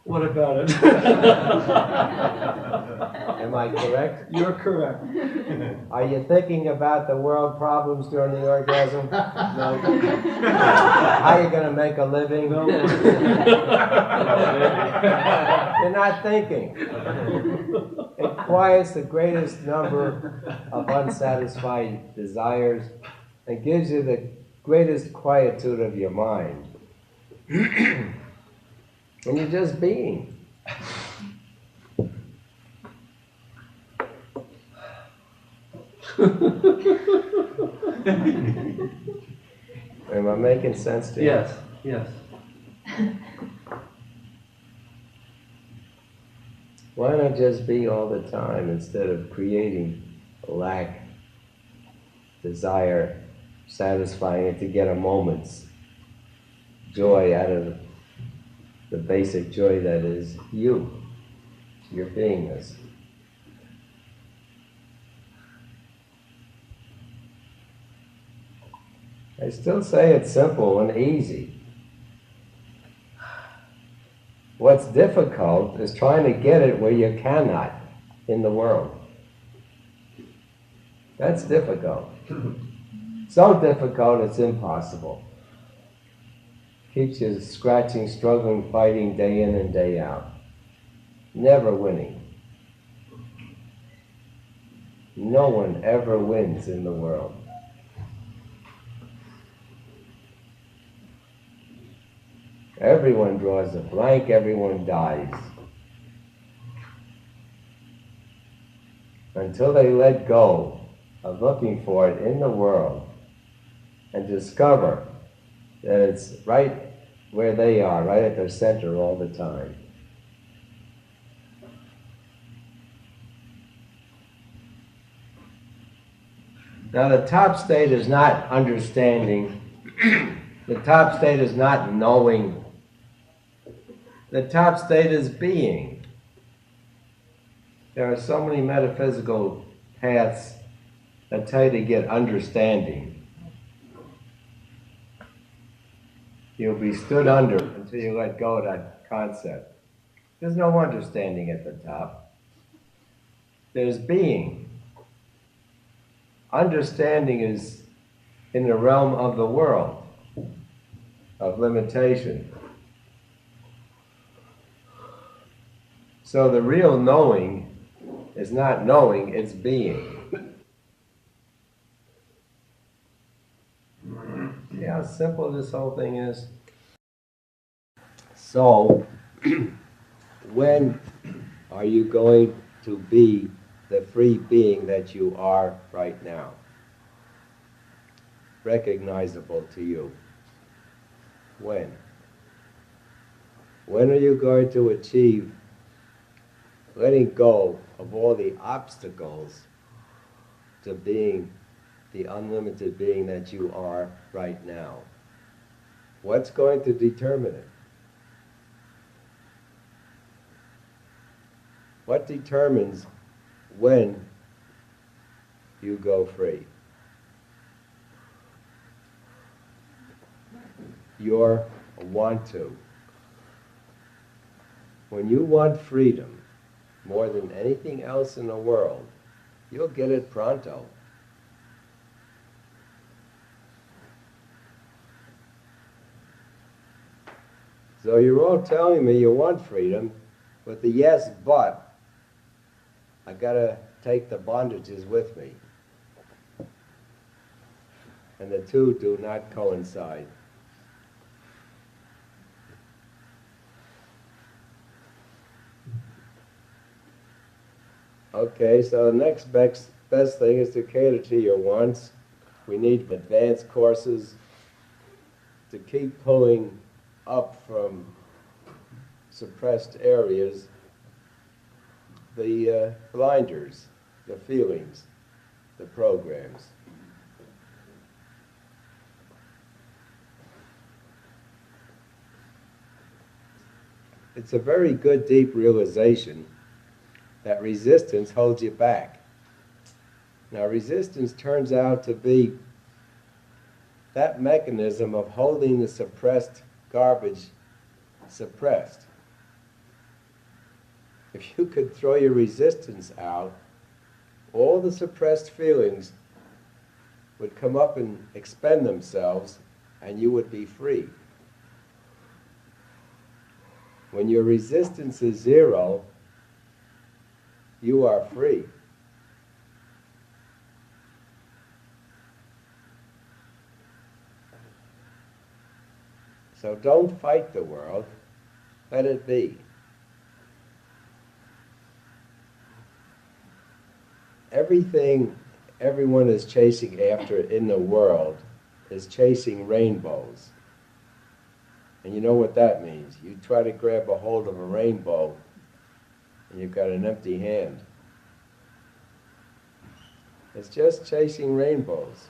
What about it? Am I correct? You're correct. Are you thinking about the world problems during the orgasm? No. How are you going to make a living? No. You're not thinking. It quiets the greatest number of unsatisfied desires and gives you the greatest quietude of your mind. And you're just being. Am I making sense to you? Yes. Yes. Why not just be all the time instead of creating lack, desire, satisfying it to get a moment's joy out of the basic joy that is you, your beingness. I still say it's simple and easy. What's difficult is trying to get it where you cannot in the world. That's difficult. So difficult it's impossible. Keeps you scratching, struggling, fighting day in and day out. Never winning. No one ever wins in the world. Everyone draws a blank, everyone dies. Until they let go of looking for it in the world and discover that it's right where they are, right at their center all the time. Now the top state is not understanding. The top state is not knowing. The top state is being. There are so many metaphysical paths that tell you to get understanding. You'll be stood under until you let go of that concept. There's no understanding at the top. There's being. Understanding is in the realm of the world, of limitation. So the real knowing is not knowing, it's being. See how simple this whole thing is? So, when are you going to be the free being that you are right now? Recognizable to you. When? When are you going to achieve letting go of all the obstacles to being the unlimited being that you are right now? What's going to determine it? What determines when you go free? Your want to. When you want freedom more than anything else in the world, you'll get it pronto. So you're all telling me you want freedom, With the yes, but, I gotta take the bondages with me. And the two do not coincide. Okay, so the next best thing is to cater to your wants. We need advanced courses to keep pulling up from suppressed areas the blinders, the feelings, the programs. It's a very good deep realization that resistance holds you back. Now, resistance turns out to be that mechanism of holding the suppressed garbage suppressed. If you could throw your resistance out, all the suppressed feelings would come up and expend themselves, and you would be free. When your resistance is zero, you are free. So don't fight the world, let it be. Everything everyone is chasing after in the world is chasing rainbows. And you know what that means. You try to grab a hold of a rainbow and you've got an empty hand. It's just chasing rainbows,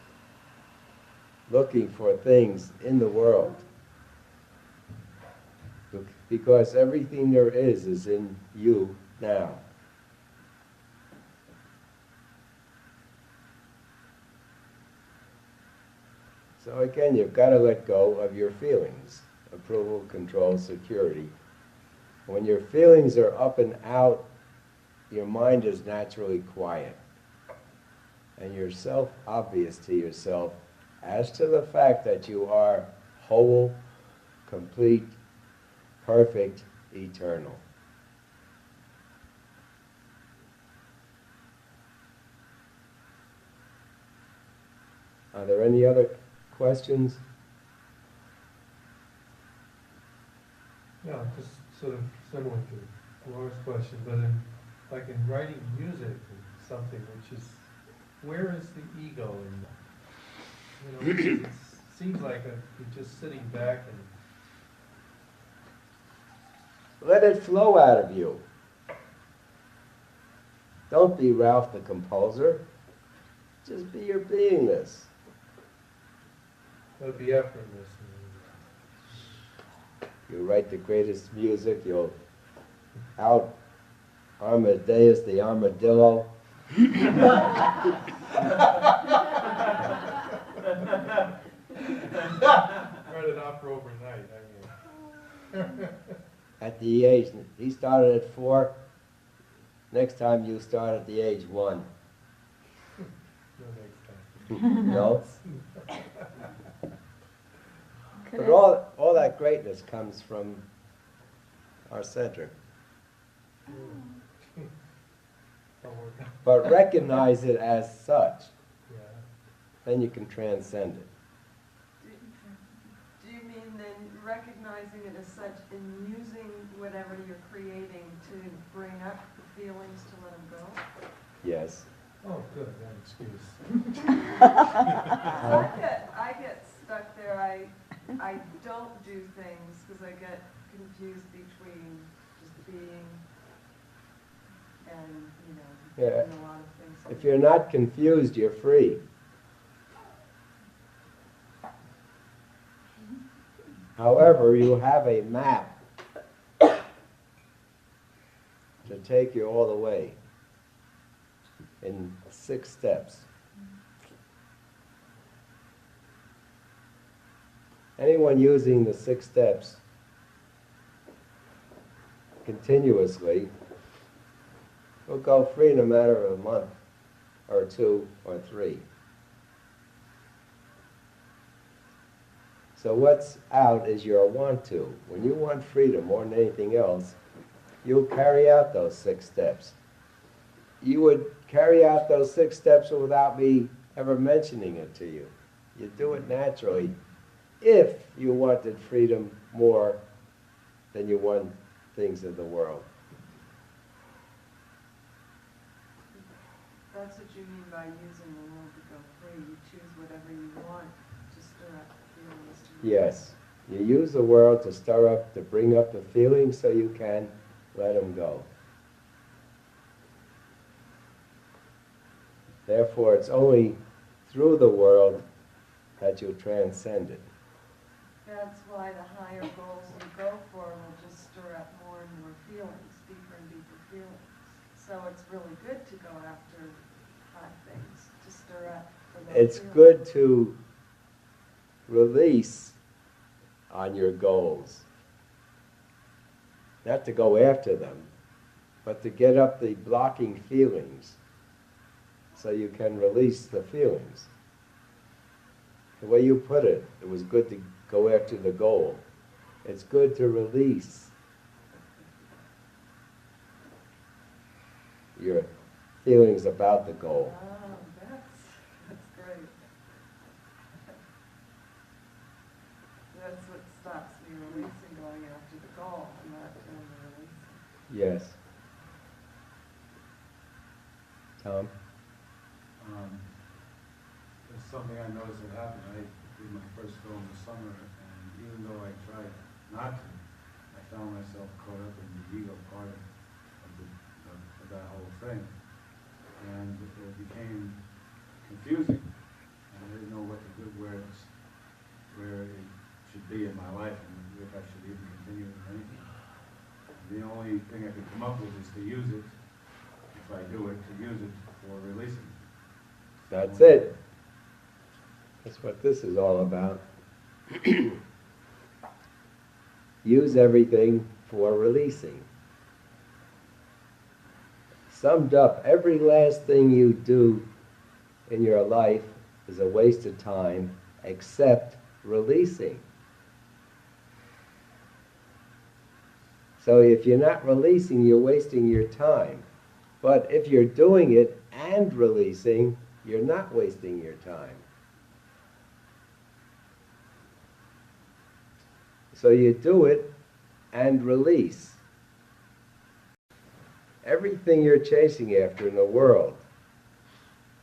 looking for things in the world. Because everything there is in you now. So again, you've got to let go of your feelings. Approval, control, security. When your feelings are up and out, your mind is naturally quiet. And you're self-obvious to yourself as to the fact that you are whole, complete, perfect, eternal. Are there any other questions? Yeah, just sort of similar to Laura's question, but like in writing music or something, which is, where is the ego in that? You know, it seems like you're just sitting back and... Let it flow out of you. Don't be Ralph the composer. Just be your beingness. It'll be effortless. You write the greatest music, you'll out Amadeus the armadillo. Write it opera overnight, I mean. At the age, he started at 4. Next time you start at the age 1. No next time. No? But all that greatness comes from our center. But recognize it as such. Yeah. Then you can transcend it. Do you mean then recognizing it as such and using whatever you're creating to bring up the feelings to let them go? Yes. Oh, good, that excuse. I get stuck there. I don't do things because I get confused between just being and, doing a lot of things. If you're not confused, you're free. However, you have a map to take you all the way in 6 steps. Anyone using the 6 steps continuously will go free in a matter of a month or 2 or 3. So what's out is your want to. When you want freedom more than anything else, you'll carry out those 6 steps. You would carry out those 6 steps without me ever mentioning it to you. You do it naturally if you wanted freedom more than you want things of the world. That's what you mean by using the will to go free. You choose whatever you want to stir up the feelings. Yes. You use the world to stir up, to bring up the feelings so you can let them go. Therefore, it's only through the world that you transcend it. That's why the higher goals you go for will just stir up more and more feelings, deeper and deeper feelings. So it's really good to go after high things, to stir up for those It's feelings. good to release on your goals. Not to go after them, but to get up the blocking feelings so you can release the feelings. The way you put it, it was good to go after the goal. It's good to release your feelings about the goal. Oh, that's great. That's what stops me releasing, going after the goal, and not doing the releasing. Yes. Tom? There's something I noticed that happened. I did my first go in the summer, and even though I tried not to, I found myself caught up in the ego part of that whole thing. And it became confusing. And I didn't know what to do, where it should be in my life, and if I should even continue with anything. The only thing I could come up with is to use it, if I do it, to use it for releasing. That's it. That's what this is all about. Use everything for releasing. Summed up, every last thing you do in your life is a waste of time except releasing. So if you're not releasing, you're wasting your time. But if you're doing it and releasing, you're not wasting your time. So you do it and release. Everything you're chasing after in the world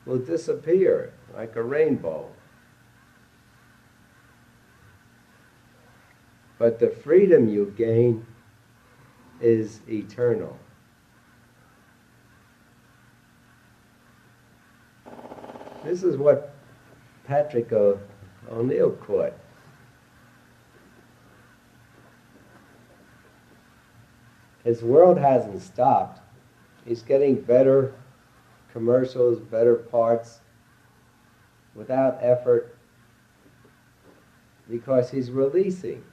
will disappear like a rainbow. But the freedom you gain is eternal. This is what Patrick O'Neill caught. His world hasn't stopped. He's getting better commercials, better parts, without effort, because he's releasing.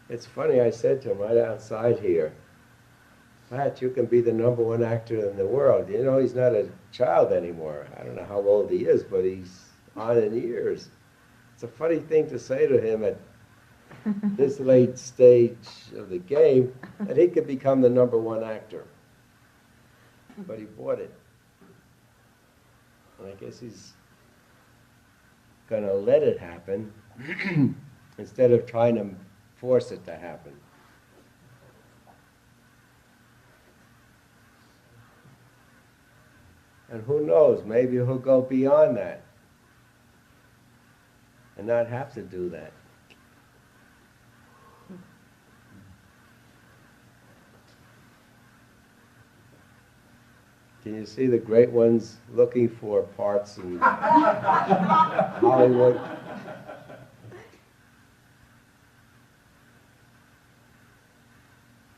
It's funny, I said to him right outside here, Pat, you can be the #1 actor in the world. You know, he's not a child anymore. I don't know how old he is, but he's on in years. It's a funny thing to say to him at this late stage of the game, that he could become the #1 actor. But he bought it. And I guess he's going to let it happen instead of trying to force it to happen. And who knows, maybe he'll go beyond that and not have to do that. Can you see the great ones looking for parts in Hollywood?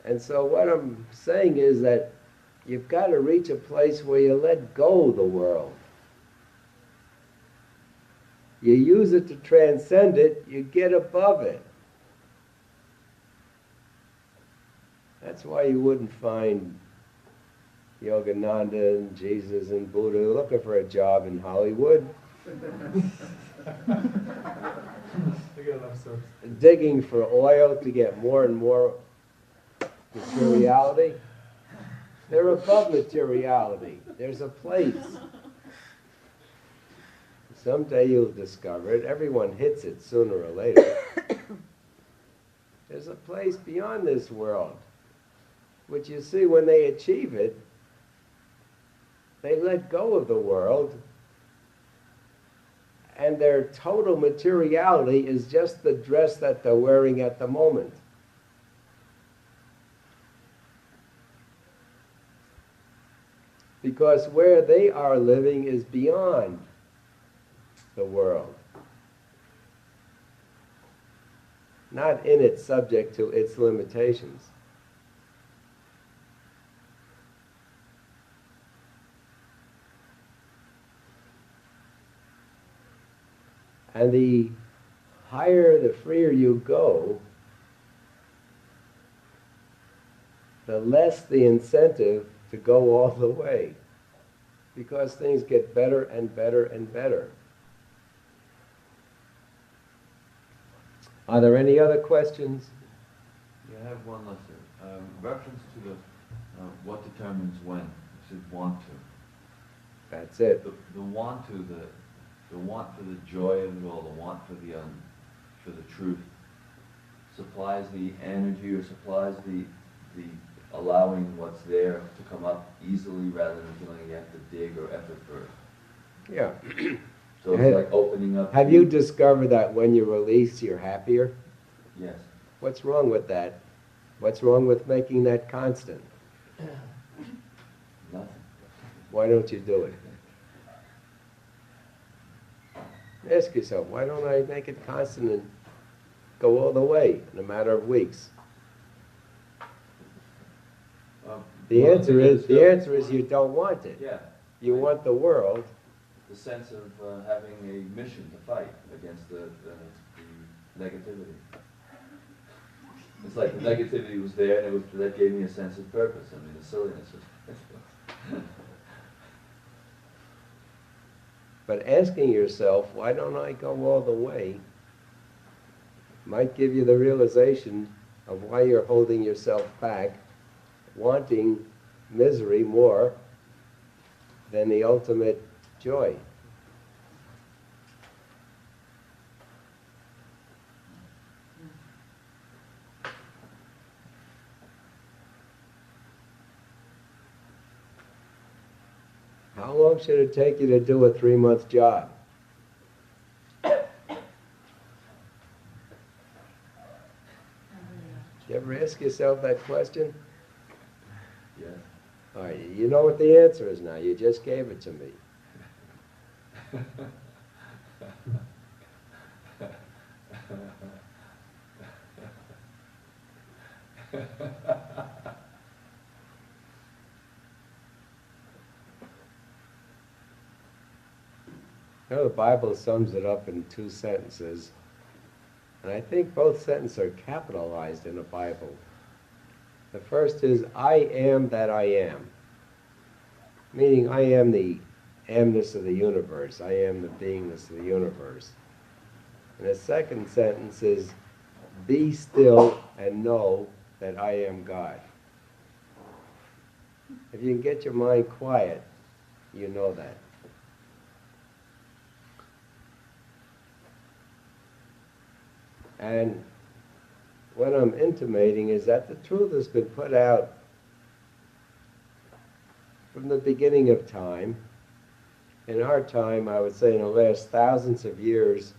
And so what I'm saying is that you've got to reach a place where you let go of the world. You use it to transcend it, you get above it. That's why you wouldn't find Yogananda and Jesus and Buddha looking for a job in Hollywood. They got enough substance. Digging for oil to get more and more materiality. They're above materiality. There's a place. Someday you'll discover it. Everyone hits it sooner or later. There's a place beyond this world, which you see when they achieve it, they let go of the world, and their total materiality is just the dress that they're wearing at the moment. Because where they are living is beyond the world, not in it, subject to its limitations. And the higher, the freer you go, the less the incentive to go all the way, because things get better and better and better. Are there any other questions? Yeah, I have one lesson. Reference to the what determines when. You said want to. That's it. The want to, the want for the joy of it all, the want for the truth, supplies the energy, or supplies the allowing what's there to come up easily rather than feeling you have to dig or effort for it. Yeah. So it's like opening up. Have you discovered that when you release, you're happier? Yes. What's wrong with that? What's wrong with making that constant? Nothing. Why don't you do it? Ask yourself, why don't I make it constant and go all the way in a matter of weeks? The answer is you don't want it. Yeah. You want the world. The sense of having a mission to fight against the negativity. It's like the negativity was there, and that gave me a sense of purpose. I mean, the silliness of But asking yourself, why don't I go all the way, might give you the realization of why you're holding yourself back, wanting misery more than the ultimate joy. How long should it take you to do a 3-month job? Did you ever ask yourself that question? Yes. All right, you know what the answer is now. You just gave it to me. You know, the Bible sums it up in 2 sentences, and I think both sentences are capitalized in the Bible. The first is, I am that I am, meaning I am the amness of the universe. I am the beingness of the universe. And the second sentence is, be still and know that I am God. If you can get your mind quiet, you know that. And what I'm intimating is that the truth has been put out from the beginning of time. In our time, I would say in the last thousands of years,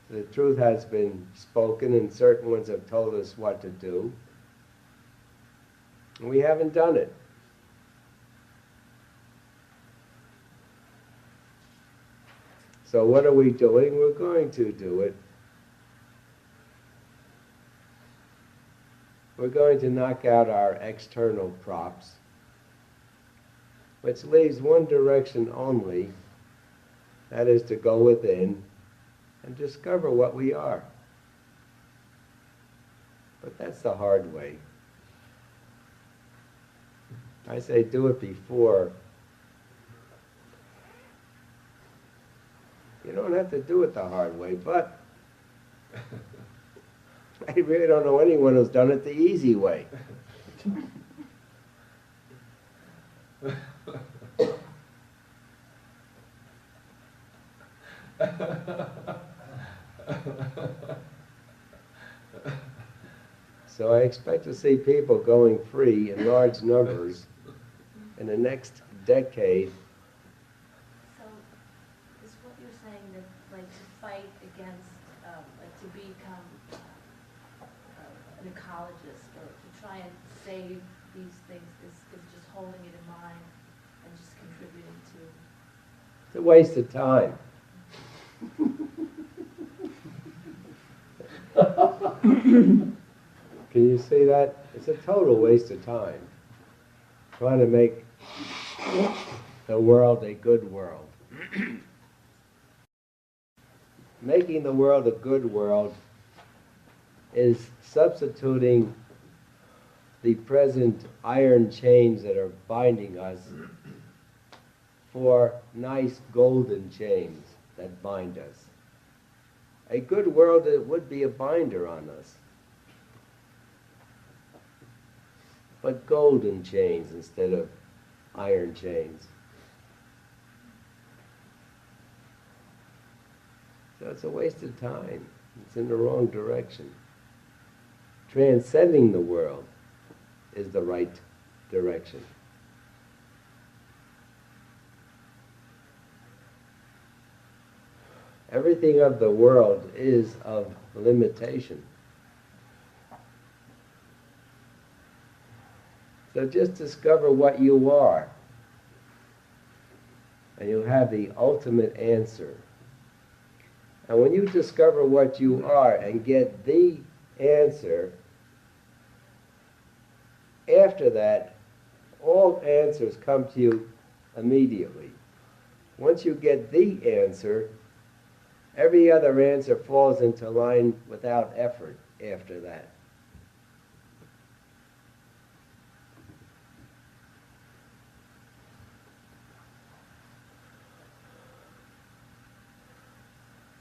the truth has been spoken, and certain ones have told us what to do. And we haven't done it. So what are we doing? We're going to do it. We're going to knock out our external props, which leaves one direction only, that is to go within and discover what we are. But that's the hard way. I say do it before You don't have to do it the hard way, but I really don't know anyone who's done it the easy way. So I expect to see people going free in large numbers in the next decade. So, is what you're saying that, like, to fight against, like, to become an ecologist or to try and save these things is just holding it in mind and just contributing to? It's a waste of time. Can you see that? It's a total waste of time. Trying to make the world a good world. Making the world a good world is substituting the present iron chains that are binding us for nice golden chains that bind us. A good world, it would be a binder on us. But golden chains instead of iron chains. So it's a waste of time. It's in the wrong direction. Transcending the world is the right direction. Everything of the world is of limitation. So just discover what you are, and you'll have the ultimate answer. And when you discover what you are and get the answer, after that, all answers come to you immediately. Once you get the answer, every other answer falls into line without effort after that.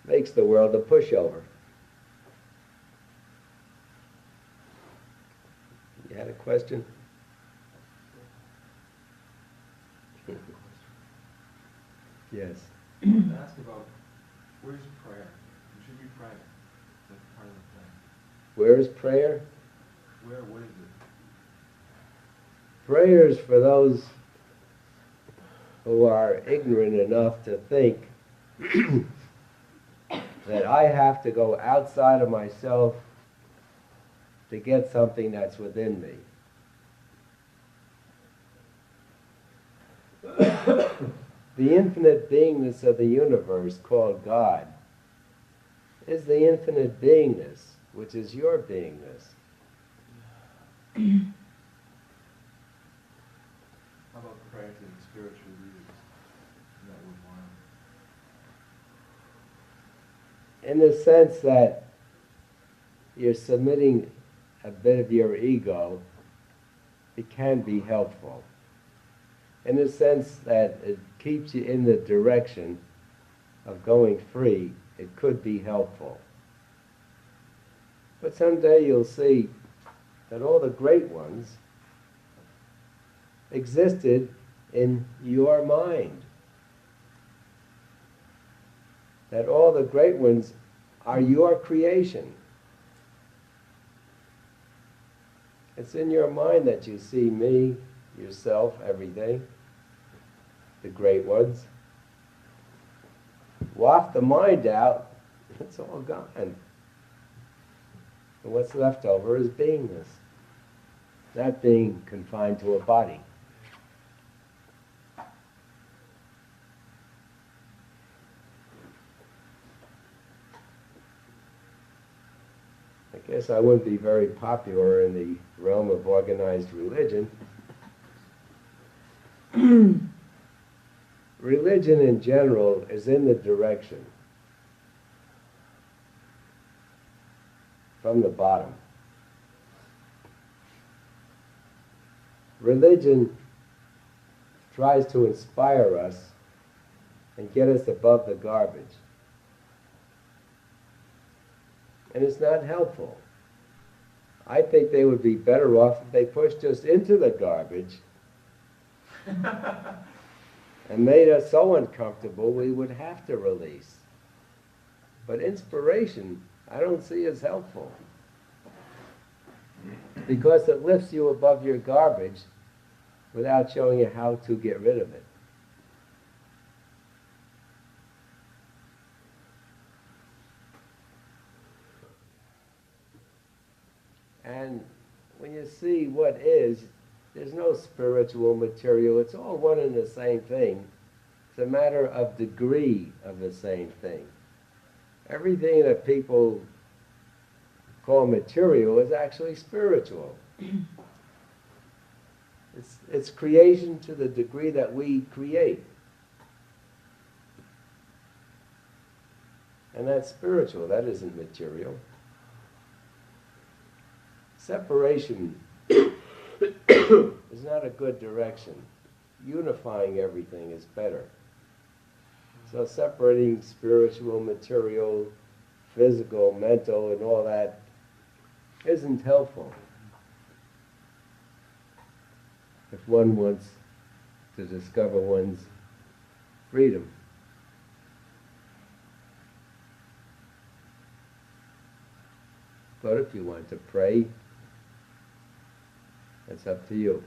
Makes the world a pushover. You had a question? Yes. I want to ask about where's prayer? You should be praying. That's part of the thing. Where is prayer? What is it? Prayer is for those who are ignorant enough to think that I have to go outside of myself to get something that's within me. The infinite beingness of the universe, called God, is the infinite beingness, which is your beingness. How about prayer to the spiritual leaders that would want? In the sense that you're submitting a bit of your ego, it can be helpful. In the sense that it keeps you in the direction of going free, it could be helpful. But someday you'll see that all the great ones existed in your mind. That all the great ones are your creation. It's in your mind that you see me, yourself, everything, the great ones. Waft the mind out, it's all gone. And what's left over is beingness, not being confined to a body. I guess I wouldn't be very popular in the realm of organized religion. Religion in general is in the direction from the bottom. Religion tries to inspire us and get us above the garbage. and it's not helpful. I think they would be better off if they pushed us into the garbage and made us so uncomfortable we would have to release. But inspiration, I don't see as helpful, because it lifts you above your garbage without showing you how to get rid of it. And when you see what is, there's no spiritual material. It's all one and the same thing. It's a matter of degree of the same thing. Everything that people call material is actually spiritual. It's creation to the degree that we create. And that's spiritual. That isn't material. Separation is not a good direction. Unifying everything is better. So separating spiritual, material, physical, mental, and all that isn't helpful if one wants to discover one's freedom. But if you want to pray, it's up to you.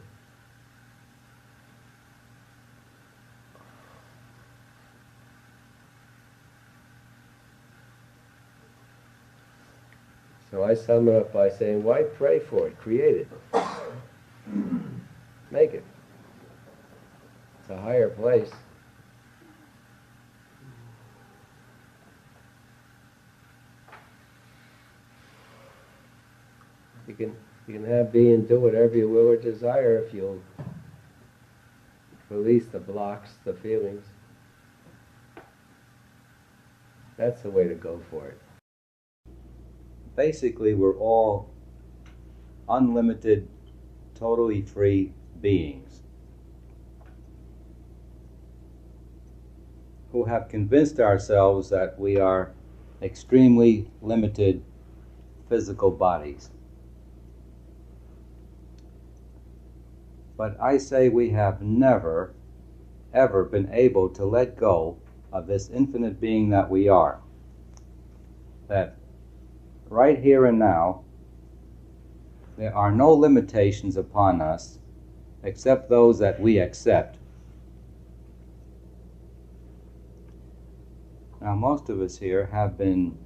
So I sum it up by saying, why pray for it? Create it. Make it. It's a higher place. You can have, be, and do whatever you will or desire if you'll release the blocks, the feelings. That's the way to go for it. Basically, we're all unlimited, totally free beings who have convinced ourselves that we are extremely limited physical bodies. But I say we have never, ever been able to let go of this infinite being that we are. That right here and now, there are no limitations upon us except those that we accept. Now, most of us here have been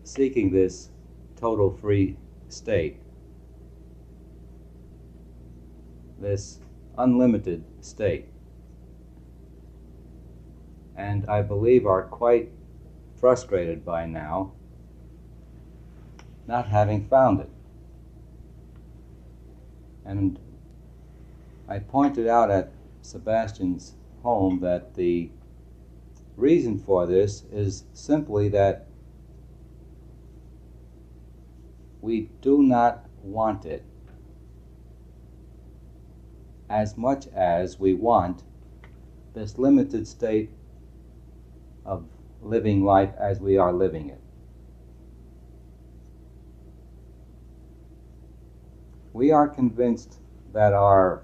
seeking this total free state, this unlimited state, and I believe are quite frustrated by now not having found it. And I pointed out at Sebastian's home that the reason for this is simply that we do not want it as much as we want this limited state of living life as we are living it. We are convinced that our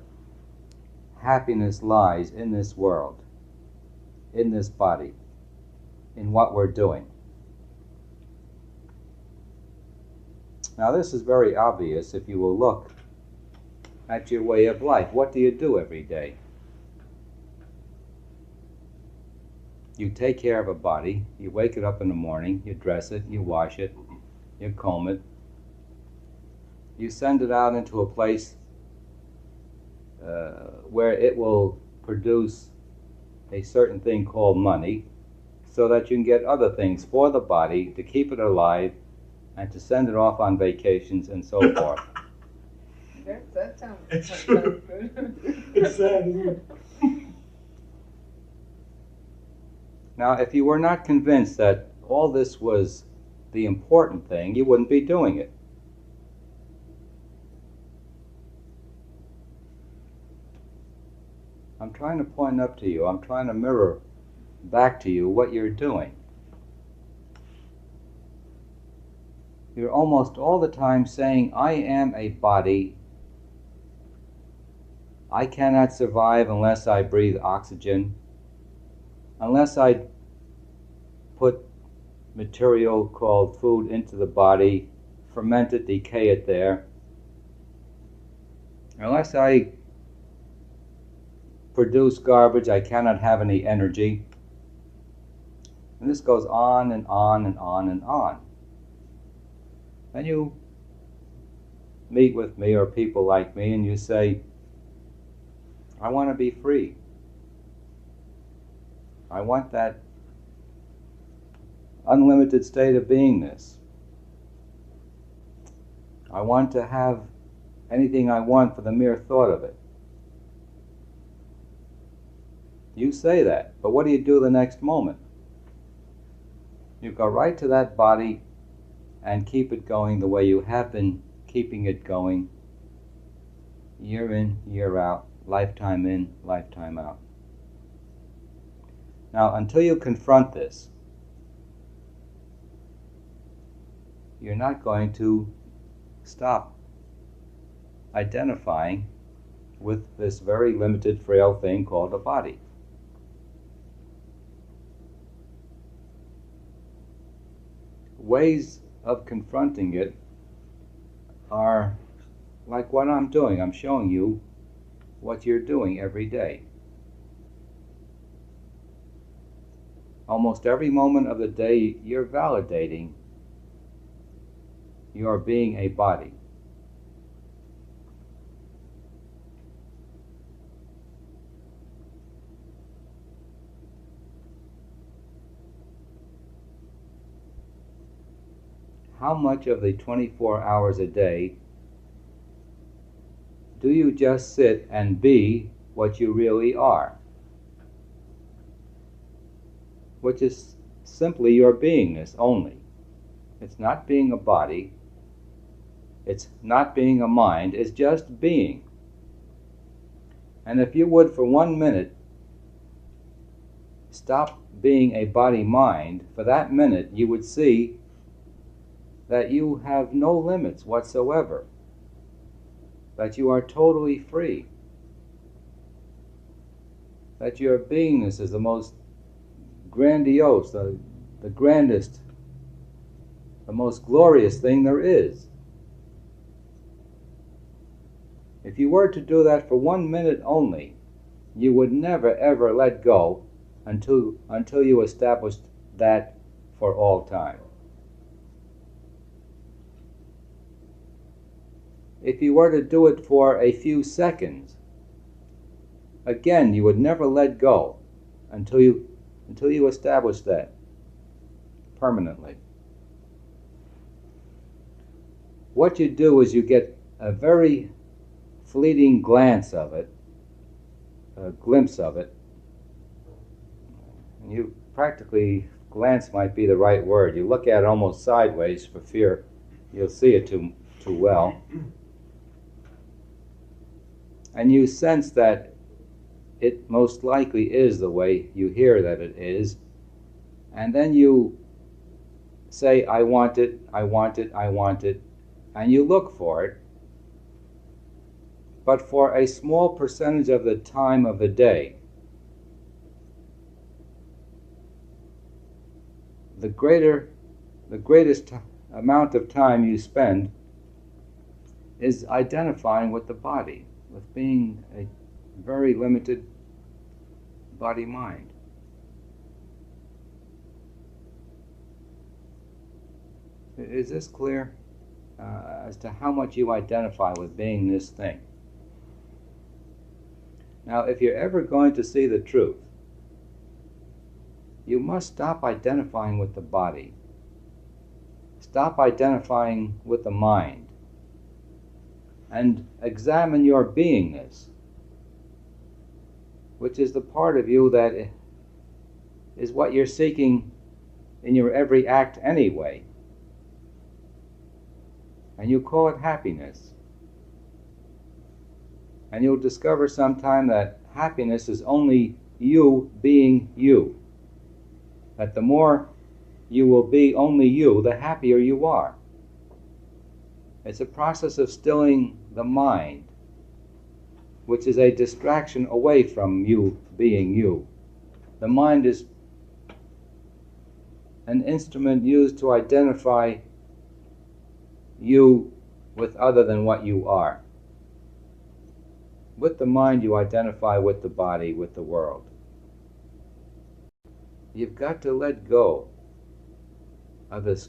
happiness lies in this world, in this body, in what we're doing. Now, this is very obvious if you will look at your way of life. What do you do every day? You take care of a body. You wake it up in the morning, you dress it, you wash it, you comb it. You send it out into a place where it will produce a certain thing called money, so that you can get other things for the body to keep it alive and to send it off on vacations and so forth. That sounds It's true. It's sad. Now, if you were not convinced that all this was the important thing, you wouldn't be doing it. I'm trying to point up to you. I'm trying to mirror back to you what you're doing. you're almost all the time saying, I am a body. I cannot survive unless I breathe oxygen, unless I put material called food into the body, ferment it, decay it there, unless I produce garbage, I cannot have any energy. And this goes on and on and on and on. Then you meet with me or people like me and you say, I want to be free. I want that unlimited state of beingness. I want to have anything I want for the mere thought of it. You say that, but what do you do the next moment? You go right to that body and keep it going the way you have been keeping it going, year in, year out, lifetime in, lifetime out. Now, until you confront this, you're not going to stop identifying with this very limited, frail thing called a body. Ways of confronting it are like what I'm doing. I'm showing you what you're doing every day. Almost every moment of the day, you're validating your being a body. How much of the 24 hours a day do you just sit and be what you really are? Which is simply your beingness only. It's not being a body. It's not being a mind. It's just being. And if you would for 1 minute stop being a body-mind, for that minute you would see that you have no limits whatsoever, that you are totally free, that your beingness is the most grandiose, the grandest, the most glorious thing there is. If you were to do that for 1 minute only, you would never ever let go until you established that for all time. If you were to do it for a few seconds, again, you would never let go until you establish that permanently. What you do is you get a very fleeting glance of it, a glimpse of it. And you practically, glance might be the right word. You look at it almost sideways for fear you'll see it too well. And you sense that it most likely is the way you hear that it is. And then you say, I want it, I want it, I want it. And you look for it. But for a small percentage of the time of the day, the greatest amount of time you spend is identifying with the body, with being a very limited body-mind. Is this clear as to how much you identify with being this thing? Now, if you're ever going to see the truth, you must stop identifying with the body. Stop identifying with the mind. And examine your beingness, which is the part of you that is what you're seeking in your every act anyway. And you call it happiness. And you'll discover sometime that happiness is only you being you. That the more you will be only you, the happier you are. It's a process of stilling the mind, which is a distraction away from you being you. The mind is an instrument used to identify you with other than what you are. With the mind, you identify with the body, with the world. You've got to let go of this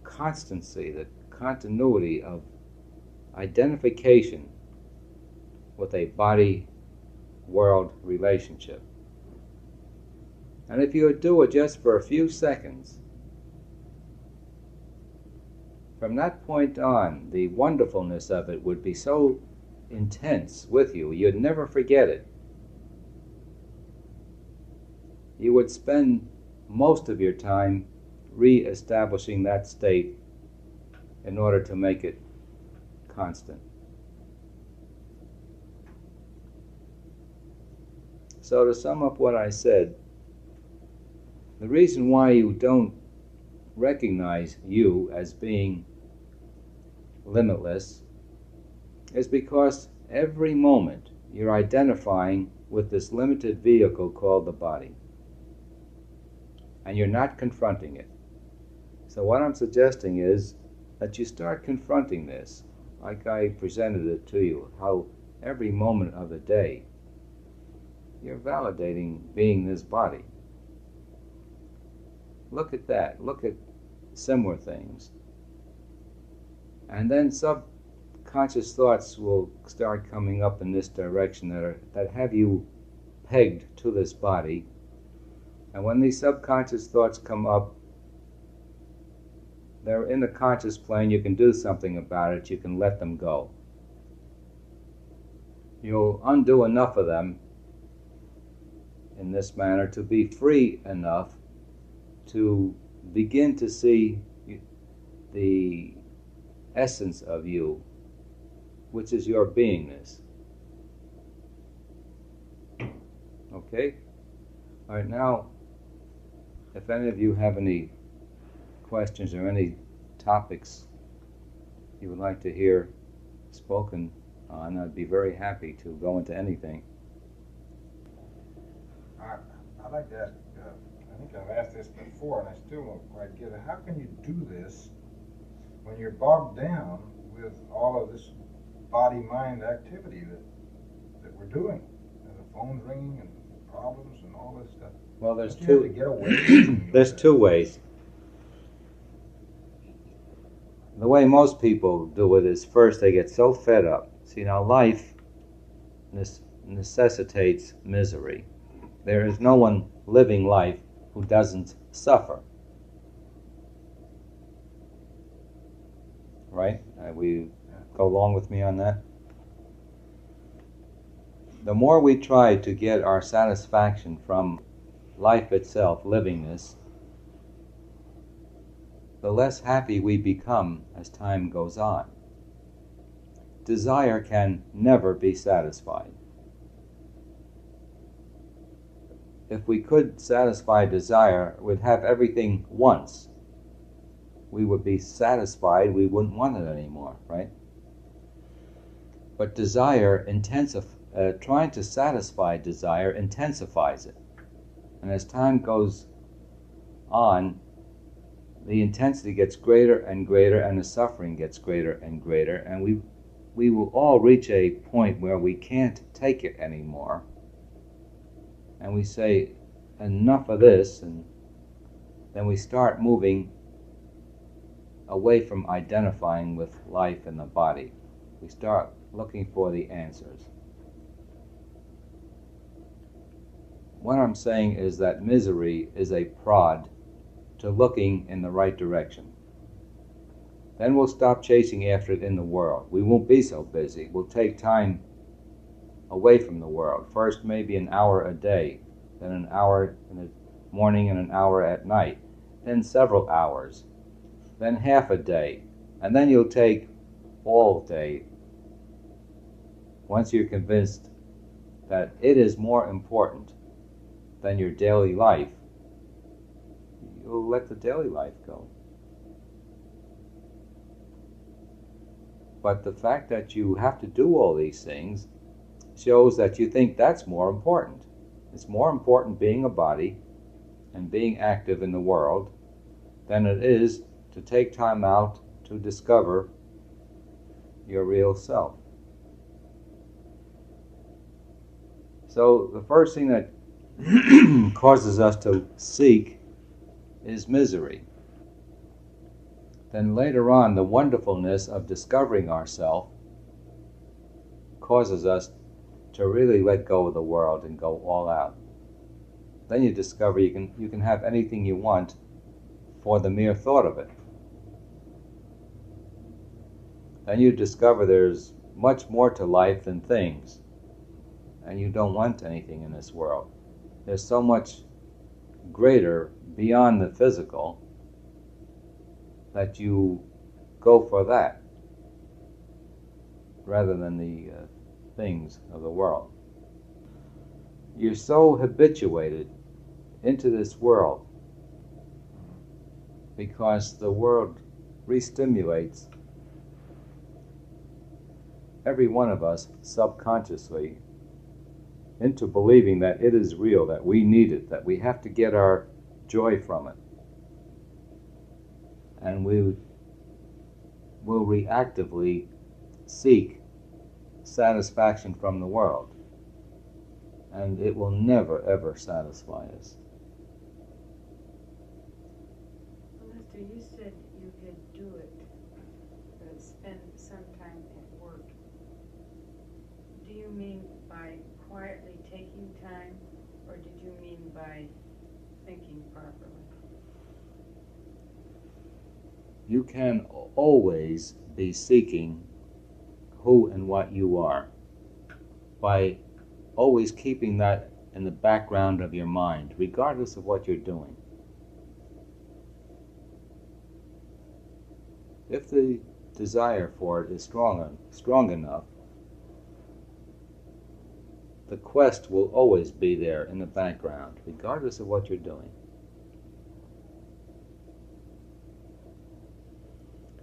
constancy, the continuity of identification with a body-world relationship. And if you would do it just for a few seconds, from that point on, the wonderfulness of it would be so intense with you, you'd never forget it. You would spend most of your time re-establishing that state in order to make it constant. So to sum up what I said, the reason why you don't recognize you as being limitless is because every moment you're identifying with this limited vehicle called the body, and you're not confronting it. So what I'm suggesting is that you start confronting this, like I presented it to you, how every moment of the day you're validating being this body. Look at that. Look at similar things. And then subconscious thoughts will start coming up in this direction that have you pegged to this body. And when these subconscious thoughts come up, they're in the conscious plane. You can do something about it. You can let them go. You'll undo enough of them in this manner to be free enough to begin to see the essence of you, which is your beingness. Okay? All right, now, if any of you have any questions or any topics you would like to hear spoken on, I'd be very happy to go into anything. I'd like to ask, I think I've asked this before and I still won't quite get it. How can you do this when you're bogged down with all of this body-mind activity that we're doing? And the phone's ringing and problems and all this stuff. Well, there's Don't you have to get away there's two ways. The way most people do it is first they get so fed up. See, now life necessitates misery. There is no one living life who doesn't suffer. Right? We go along with me on that? The more we try to get our satisfaction from life itself, livingness, the less happy we become as time goes on. Desire can never be satisfied. If we could satisfy desire, we'd have everything once. We would be satisfied, we wouldn't want it anymore, right? But desire trying to satisfy desire intensifies it. And as time goes on, the intensity gets greater and greater, and the suffering gets greater and greater, and we will all reach a point where we can't take it anymore. And we say, enough of this, and then we start moving away from identifying with life and the body. We start looking for the answers. What I'm saying is that misery is a prod to looking in the right direction. Then we'll stop chasing after it in the world. We won't be so busy. We'll take time away from the world. First maybe an hour a day, then an hour in the morning and an hour at night, then several hours, then half a day, and then you'll take all day. Once you're convinced that it is more important than your daily life, you'll let the daily life go. But the fact that you have to do all these things shows that you think that's more important. It's more important being a body and being active in the world than it is to take time out to discover your real self. So the first thing that causes us to seek is misery. Then later on, the wonderfulness of discovering ourselves causes us to really let go of the world and go all out. Then you discover you can have anything you want for the mere thought of it. Then you discover there's much more to life than things, and you don't want anything in this world. There's so much greater beyond the physical that you go for that rather than the things of the world. You're so habituated into this world because the world re-stimulates every one of us subconsciously into believing that it is real, that we need it, that we have to get our joy from it. And we will reactively seek satisfaction from the world. And it will never, ever satisfy us. Lester, you said you could do it, spend some time at work. Do you mean by quietly taking time, or did you mean by thinking properly? You can always be seeking who and what you are by always keeping that in the background of your mind, regardless of what you're doing. If the desire for it is strong enough, the quest will always be there in the background, regardless of what you're doing.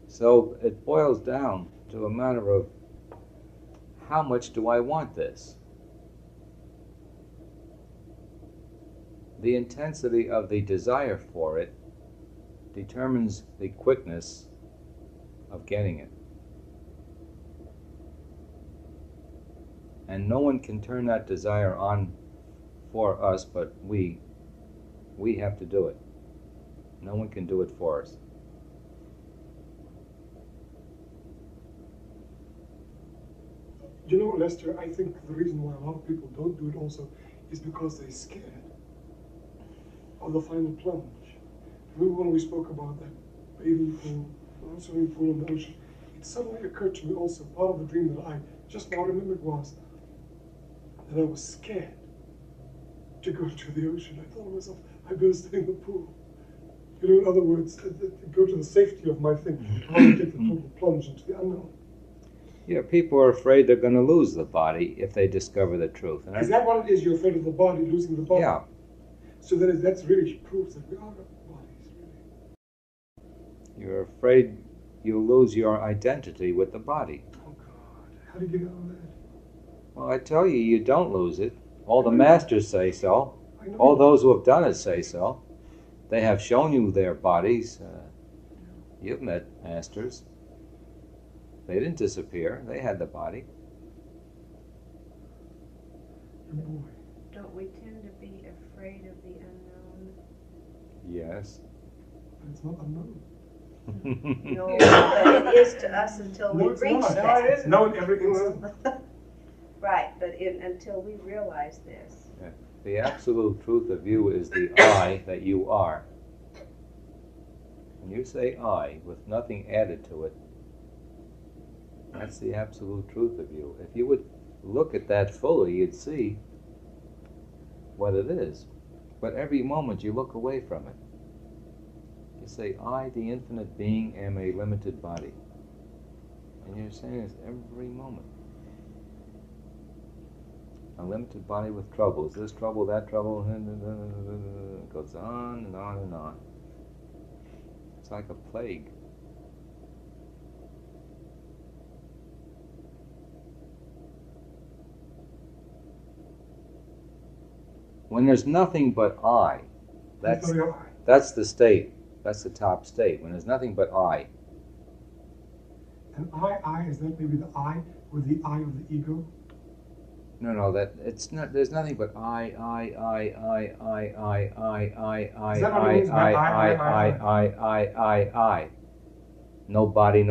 So it boils down to a matter of how much do I want this? The intensity of the desire for it determines the quickness of getting it. And no one can turn that desire on for us, but we have to do it. No one can do it for us. You know, Lester, I think the reason why a lot of people don't do it also is because they're scared of the final plunge. Remember when we spoke about that bathing pool, swimming pool in the ocean? It suddenly occurred to me also, part of the dream that I just now remembered was that I was scared to go into the ocean. I thought to myself, I better stay in the pool. You know, in other words, go to the safety of my thing, rather take the total plunge into the unknown. Yeah, people are afraid they're going to lose the body if they discover the truth. And is that what it is? You're afraid of the body, losing the body? Yeah. So that's really proves that we are bodies, really. You're afraid you'll lose your identity with the body. Oh, God. How do you get out of that? Well, I tell you, you don't lose it. All the masters say so. All those who have done it say so. They have shown you their bodies. You've met masters. They didn't disappear. They had the body. Don't we tend to be afraid of the unknown? Yes. But it's not unknown. No, but it is to us until we reach that. No, it is known every instant. Right, but until we realize this. Yeah. The absolute truth of you is the I that you are. When you say I with nothing added to it, that's the absolute truth of you. If you would look at that fully, you'd see what it is. But every moment you look away from it. You say, I, the infinite being, am a limited body. And you're saying this every moment. A limited body with troubles. This trouble, that trouble, it goes on and on and on. It's like a plague. When there's nothing but I, that's the state. That's the top state. When there's nothing but I. And I, is that maybe the I with the I of the ego? No, that it's not. There's nothing but I. Is that what it means by I. Nobody.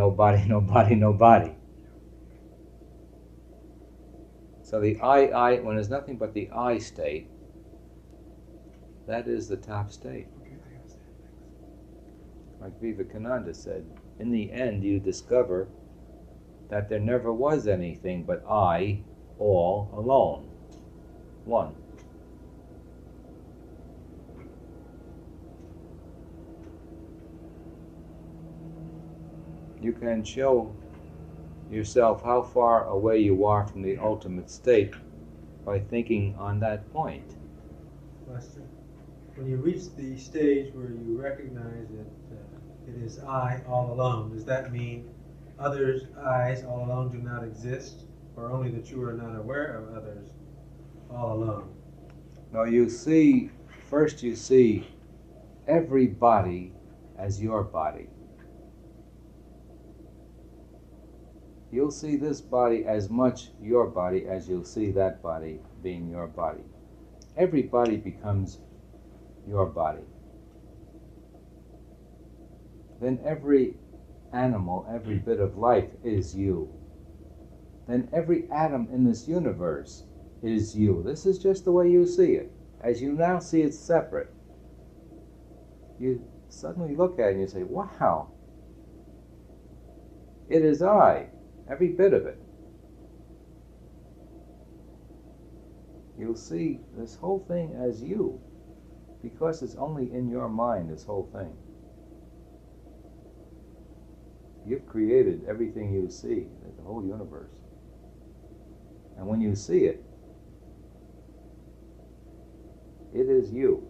So the I, when there's nothing but the I state, that is the top state. Okay, I understand. Thanks. Like Vivekananda said, in the end you discover that there never was anything but I, all alone. One. You can show yourself how far away you are from the ultimate state by thinking on that point. Lester, when you reach the stage where you recognize that it is I all alone, does that mean others' I's all alone do not exist, or only that you are not aware of others all alone? No, first you see every body as your body. You'll see this body as much your body as you'll see that body being your body. Every body becomes your body. Then every animal, every bit of life is you. Then every atom in this universe is you. This is just the way you see it. As you now see it separate, you suddenly look at it and you say, wow, it is I. Every bit of it. You'll see this whole thing as you, because it's only in your mind, this whole thing. You've created everything you see, the whole universe. And when you see it, it is you.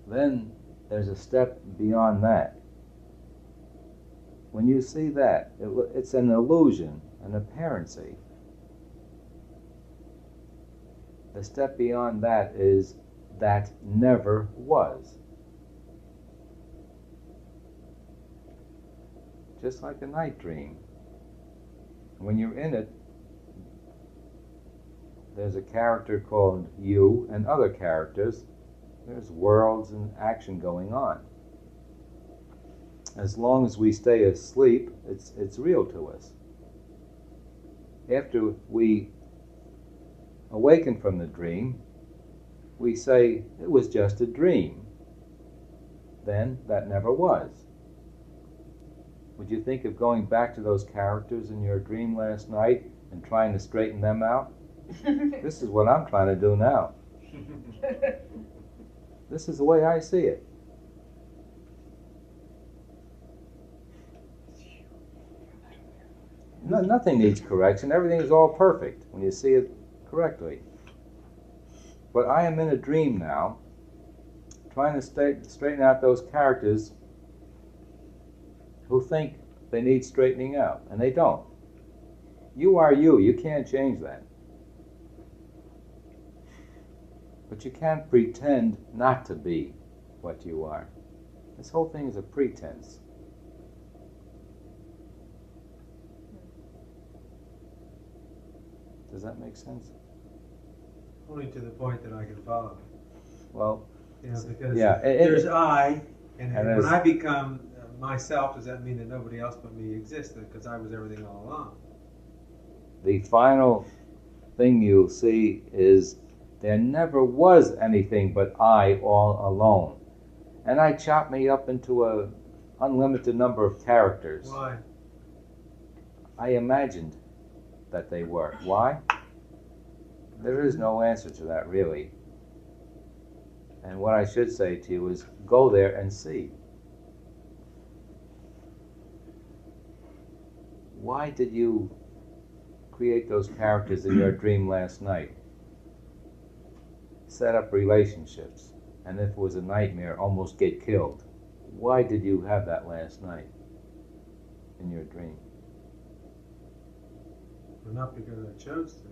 Then there's a step beyond that. When you see that, it's an illusion, an apparency. The step beyond that is that never was. Just like a night dream. When you're in it, there's a character called you and other characters. There's worlds and action going on. As long as we stay asleep, it's real to us. After we awaken from the dream, we say, it was just a dream. Then, that never was. Would you think of going back to those characters in your dream last night and trying to straighten them out? This is what I'm trying to do now. This is the way I see it. No, nothing needs correction. Everything is all perfect when you see it correctly. But I am in a dream now, trying to straighten out those characters who think they need straightening out, and they don't. You are you. You can't change that. But you can't pretend not to be what you are. This whole thing is a pretense. Does that make sense? Only to the point that I can follow. Well, because yeah, there's I, and when I become myself, does that mean that nobody else but me exists? Because I was everything all along. The final thing you'll see is there never was anything but I all alone. And I chopped me up into an unlimited number of characters. Why? I imagined that they were. Why? There is no answer to that, really. And what I should say to you is, go there and see. Why did you create those characters in your dream last night? Set up relationships, and if it was a nightmare, almost get killed. Why did you have that last night in your dream? Well, not because I chose to.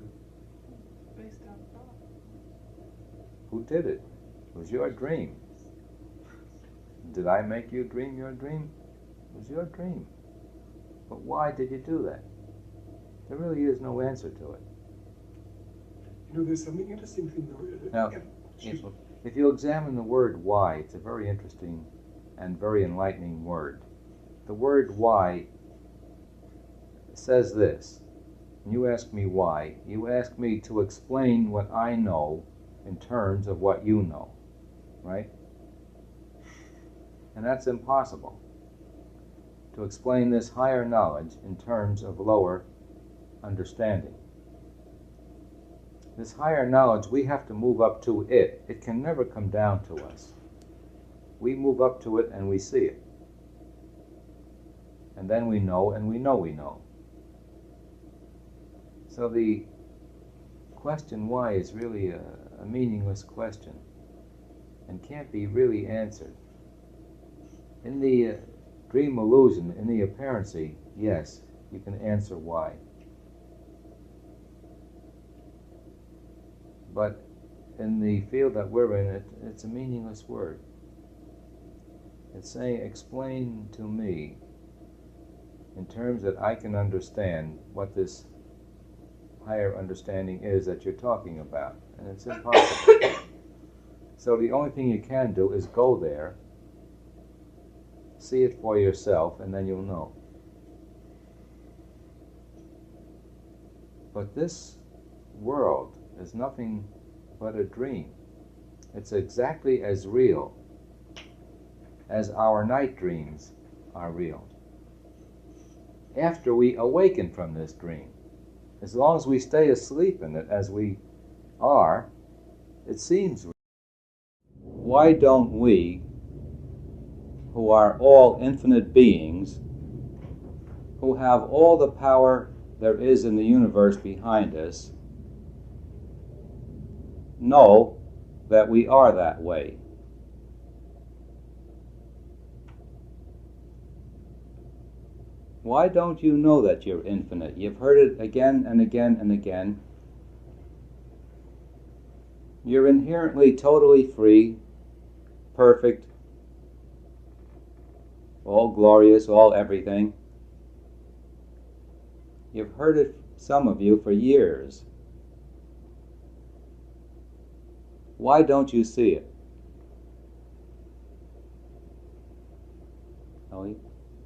Based on thought. Who did it? It was your dream. Did I make you dream your dream? It was your dream. But why did you do that? There really is no answer to it. You know, there's something interesting thing though. Now, if you examine the word why, it's a very interesting and very enlightening word. The word why says this. You ask me why. You ask me to explain what I know in terms of what you know. Right? And that's impossible. To explain this higher knowledge in terms of lower understanding. This higher knowledge, we have to move up to it. It can never come down to us. We move up to it and we see it. And then we know, and we know we know. So the question why is really a meaningless question and can't be really answered. In the dream illusion, in the apparency, yes, you can answer why. But in the field that we're in, it's a meaningless word. It's saying, explain to me in terms that I can understand what this higher understanding is that you're talking about. And it's impossible. So the only thing you can do is go there, see it for yourself, and then you'll know. But this world is nothing but a dream. It's exactly as real as our night dreams are real. After we awaken from this dream, as long as we stay asleep in it as we are, it seems real. Why don't we, who are all infinite beings, who have all the power there is in the universe behind us, know that we are that way? Why don't you know that you're infinite? You've heard it again and again and again. You're inherently totally free, perfect, all glorious, all everything. You've heard it, some of you, for years. Why don't you see it? Ellie,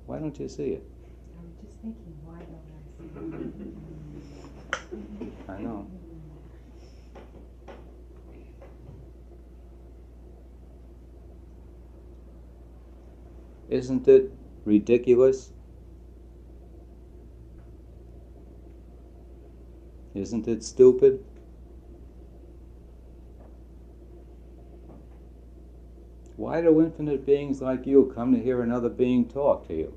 why don't you see it? I'm just thinking, why don't I see it? I know. Isn't it ridiculous? Isn't it stupid? Why do infinite beings like you come to hear another being talk to you?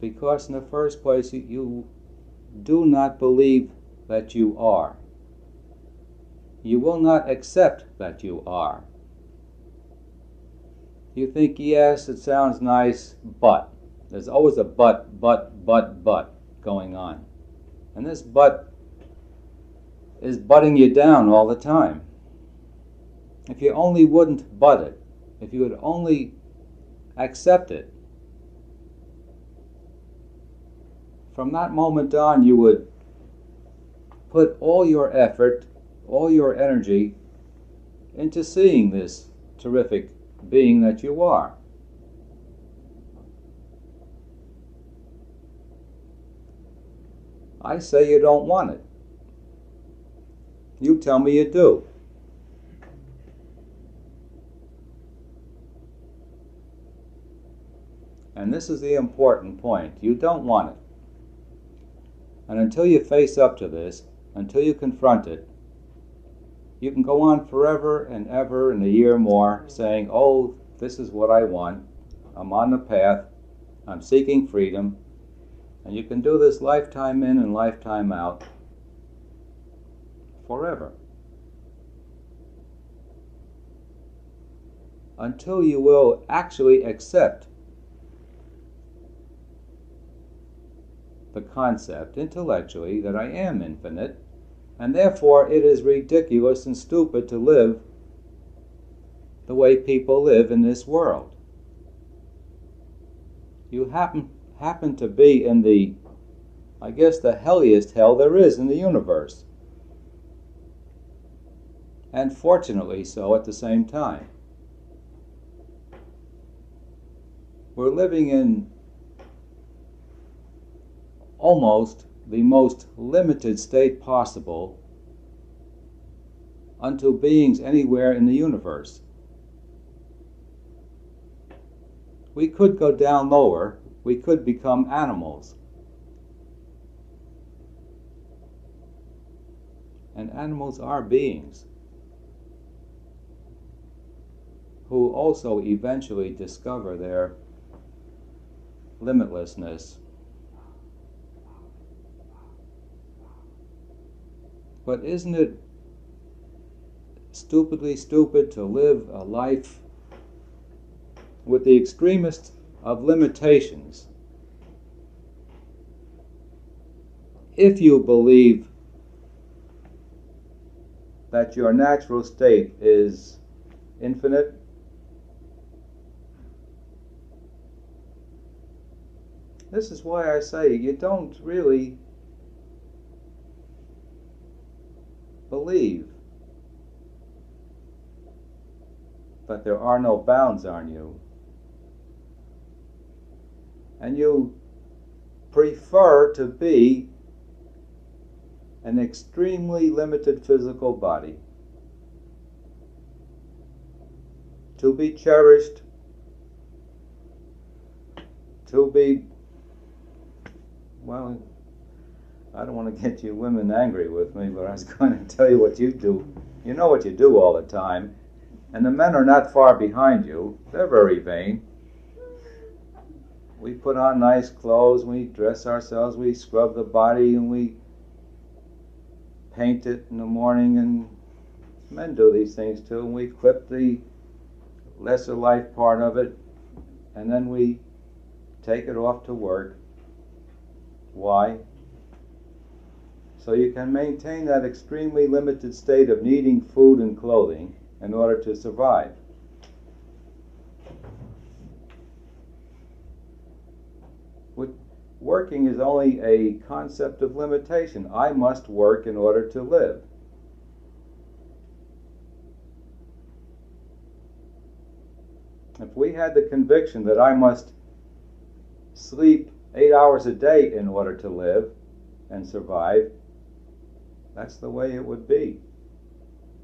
Because in the first place, you do not believe that you are. You will not accept that you are. You think, yes, it sounds nice, but. There's always a but going on. And this but is butting you down all the time. If you only wouldn't butt it, if you would only accept it, from that moment on you would put all your effort, all your energy into seeing this terrific being that you are. I say you don't want it. You tell me you do. And this is the important point. You don't want it. And until you face up to this, until you confront it, you can go on forever and ever and a year more saying, oh, this is what I want. I'm on the path. I'm seeking freedom. And you can do this lifetime in and lifetime out forever. Until you will actually accept the concept intellectually that I am infinite, and therefore it is ridiculous and stupid to live the way people live in this world. You happen to be in the, I guess, the helliest hell there is in the universe. And fortunately so at the same time. We're living in almost the most limited state possible unto beings anywhere in the universe. We could go down lower, we could become animals. And animals are beings who also eventually discover their limitlessness. But isn't it stupidly stupid to live a life with the extremest of limitations if you believe that your natural state is infinite? This is why I say you don't really believe that there are no bounds on you. And you prefer to be an extremely limited physical body, to be cherished, to be, well, I don't want to get you women angry with me, but I was going to tell you what you do. You know what you do all the time. And the men are not far behind you. They're very vain. We put on nice clothes, we dress ourselves, we scrub the body, and we paint it in the morning, and men do these things too, and we clip the lesser life part of it, and then we take it off to work. Why? So you can maintain that extremely limited state of needing food and clothing in order to survive. Working is only a concept of limitation. I must work in order to live. If we had the conviction that I must sleep 8 hours a day in order to live and survive, that's the way it would be.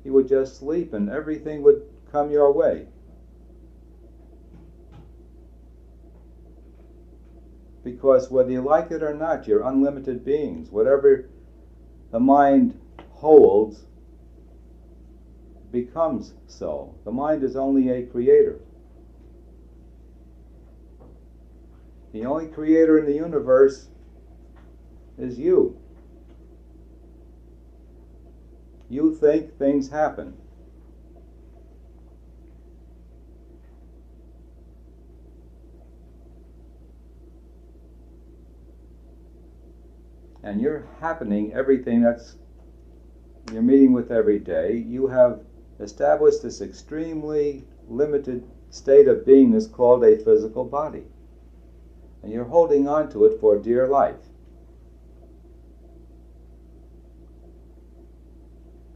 You would just sleep and everything would come your way. Because whether you like it or not, you're unlimited beings. Whatever the mind holds becomes so. The mind is only a creator. The only creator in the universe is you. You think, things happen. And you're happening everything you're meeting with every day. You have established this extremely limited state of beingness called a physical body. And you're holding on to it for dear life.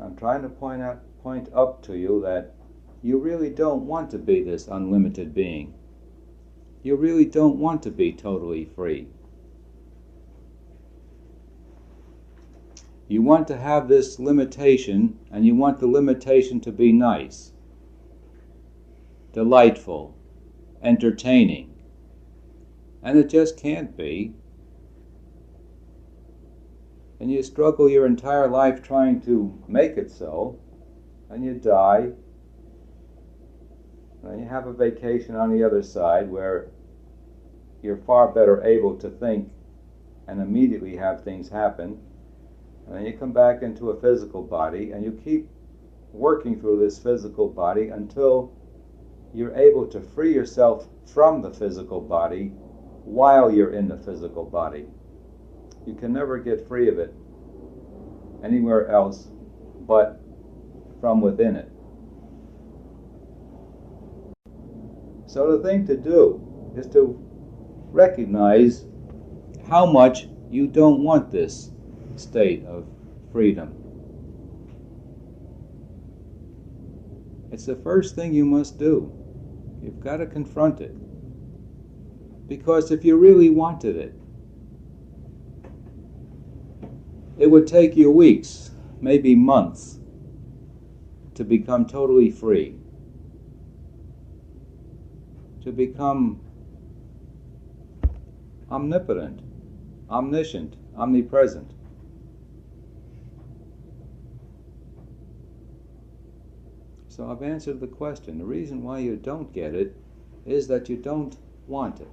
I'm trying to point up to you that you really don't want to be this unlimited being. You really don't want to be totally free. You want to have this limitation, and you want the limitation to be nice, delightful, entertaining. And it just can't be. And you struggle your entire life trying to make it so, and you die, and then you have a vacation on the other side where you're far better able to think and immediately have things happen. And then you come back into a physical body, and you keep working through this physical body until you're able to free yourself from the physical body while you're in the physical body. You can never get free of it anywhere else but from within it. So the thing to do is to recognize how much you don't want this state of freedom. It's the first thing you must do. You've got to confront it. Because if you really wanted it, it would take you weeks, maybe months, to become totally free. To become omnipotent, omniscient, omnipresent. So I've answered the question. The reason why you don't get it is that you don't want it.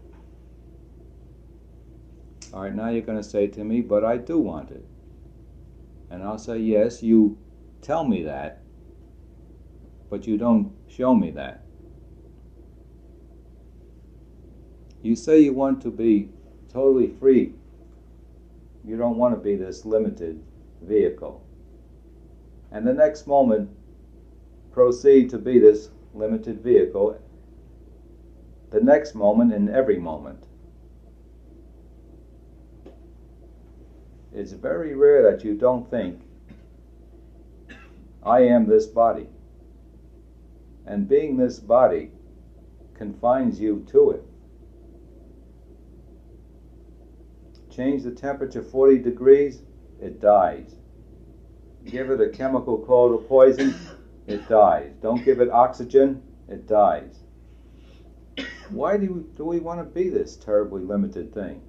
All right, now you're going to say to me, but I do want it. And I'll say, yes, you tell me that, but you don't show me that. You say you want to be totally free. You don't want to be this limited vehicle. And the next moment, proceed to be this limited vehicle. The next moment and every moment. It's very rare that you don't think, I am this body. And being this body confines you to it. Change the temperature 40 degrees, it dies. Give it a chemical called a poison, it dies. Don't give it oxygen, it dies. Why do we want to be this terribly limited thing?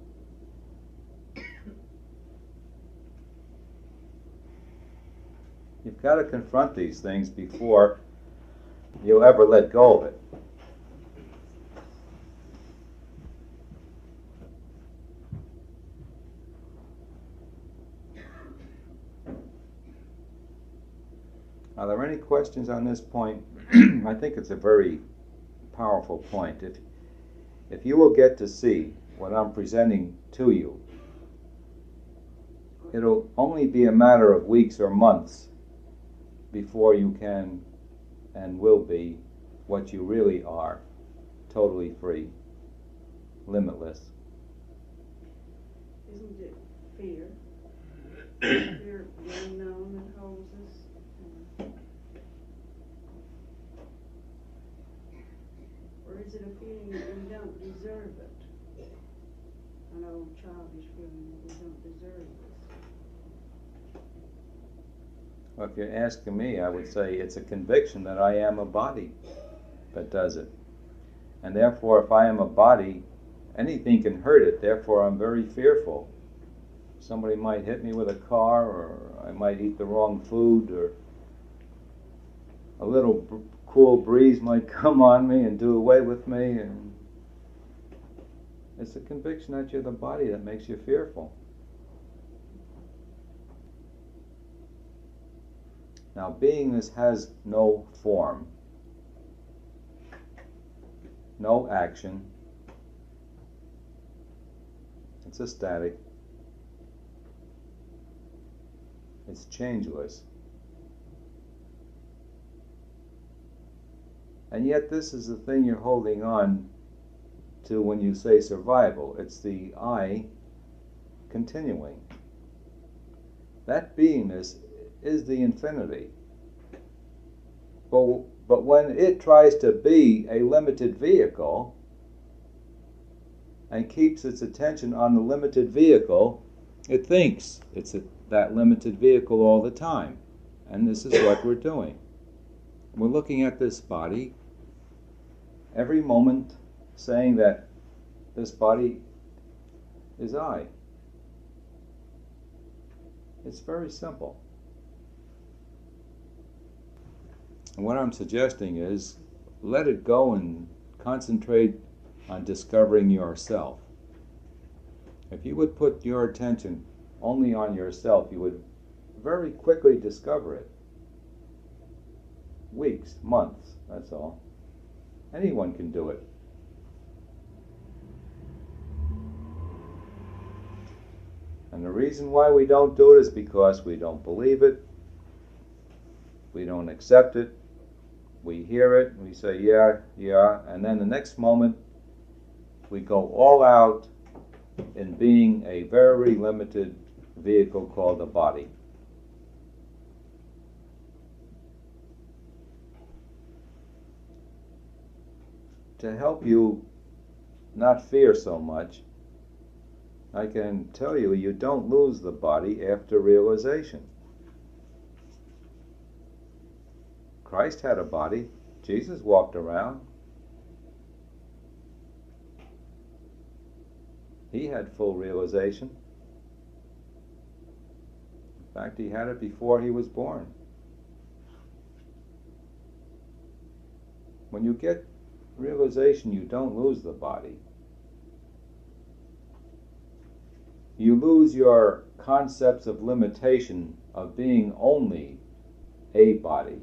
You've got to confront these things before you'll ever let go of it. Are there any questions on this point? I think it's a very powerful point. If you will get to see what I'm presenting to you, it'll only be a matter of weeks or months before you can and will be what you really are, totally free, limitless. Isn't it fear? Fear of the unknown that holds us? Or is it a feeling that we don't deserve it? An old childish feeling that we don't deserve this? Well, if you're asking me, I would say it's a conviction that I am a body that does it. And therefore, if I am a body, anything can hurt it. Therefore, I'm very fearful. Somebody might hit me with a car, or I might eat the wrong food, or a little cool breeze might come on me and do away with me. And it's a conviction that you're the body that makes you fearful. Now, beingness has no form, no action. It's a static. It's changeless. And yet this is the thing you're holding on to when you say survival. It's the I continuing. That beingness is the infinity. But when it tries to be a limited vehicle and keeps its attention on the limited vehicle, it thinks it's that limited vehicle all the time. And this is what we're doing. We're looking at this body every moment, saying that this body is I. It's very simple. And what I'm suggesting is, let it go and concentrate on discovering yourself. If you would put your attention only on yourself, you would very quickly discover it. Weeks, months, that's all. Anyone can do it. And the reason why we don't do it is because we don't believe it, we don't accept it, we hear it, we say, yeah, yeah, and then the next moment we go all out in being a very limited vehicle called a body. To help you not fear so much, I can tell you, you don't lose the body after realization. Christ had a body. Jesus walked around. He had full realization. In fact, he had it before he was born. When you get realization, you don't lose the body. You lose your concepts of limitation of being only a body.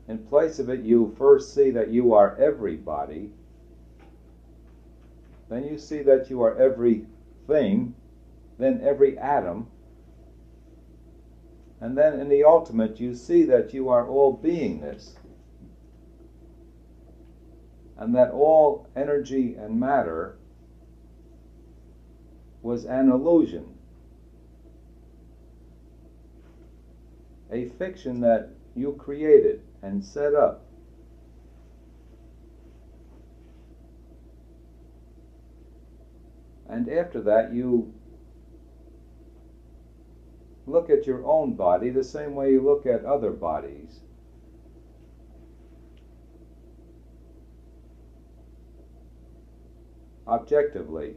In place of it, you first see that you are everybody. Then you see that you are everything, then every atom. And then in the ultimate, you see that you are all beingness. And that all energy and matter was an illusion. A fiction that you created and set up. And after that, you look at your own body the same way you look at other bodies. Objectively.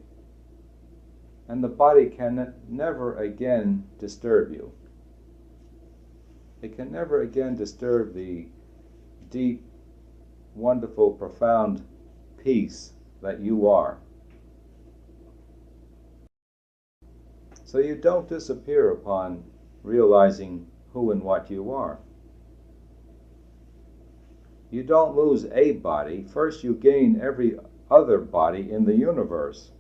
And the body can never again disturb you. It can never again disturb the deep, wonderful, profound peace that you are. So you don't disappear upon realizing who and what you are. You don't lose a body. First you gain every other body in the universe.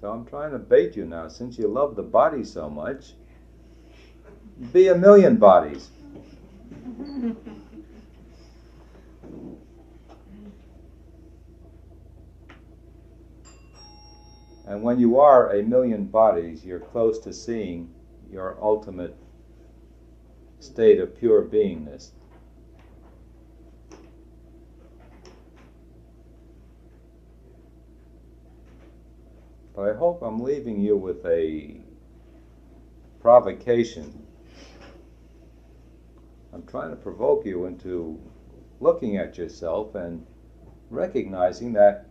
So I'm trying to bait you now, since you love the body so much, be 1,000,000 bodies. And when you are 1,000,000 bodies, you're close to seeing your ultimate state of pure beingness. But I hope I'm leaving you with a provocation. I'm trying to provoke you into looking at yourself and recognizing that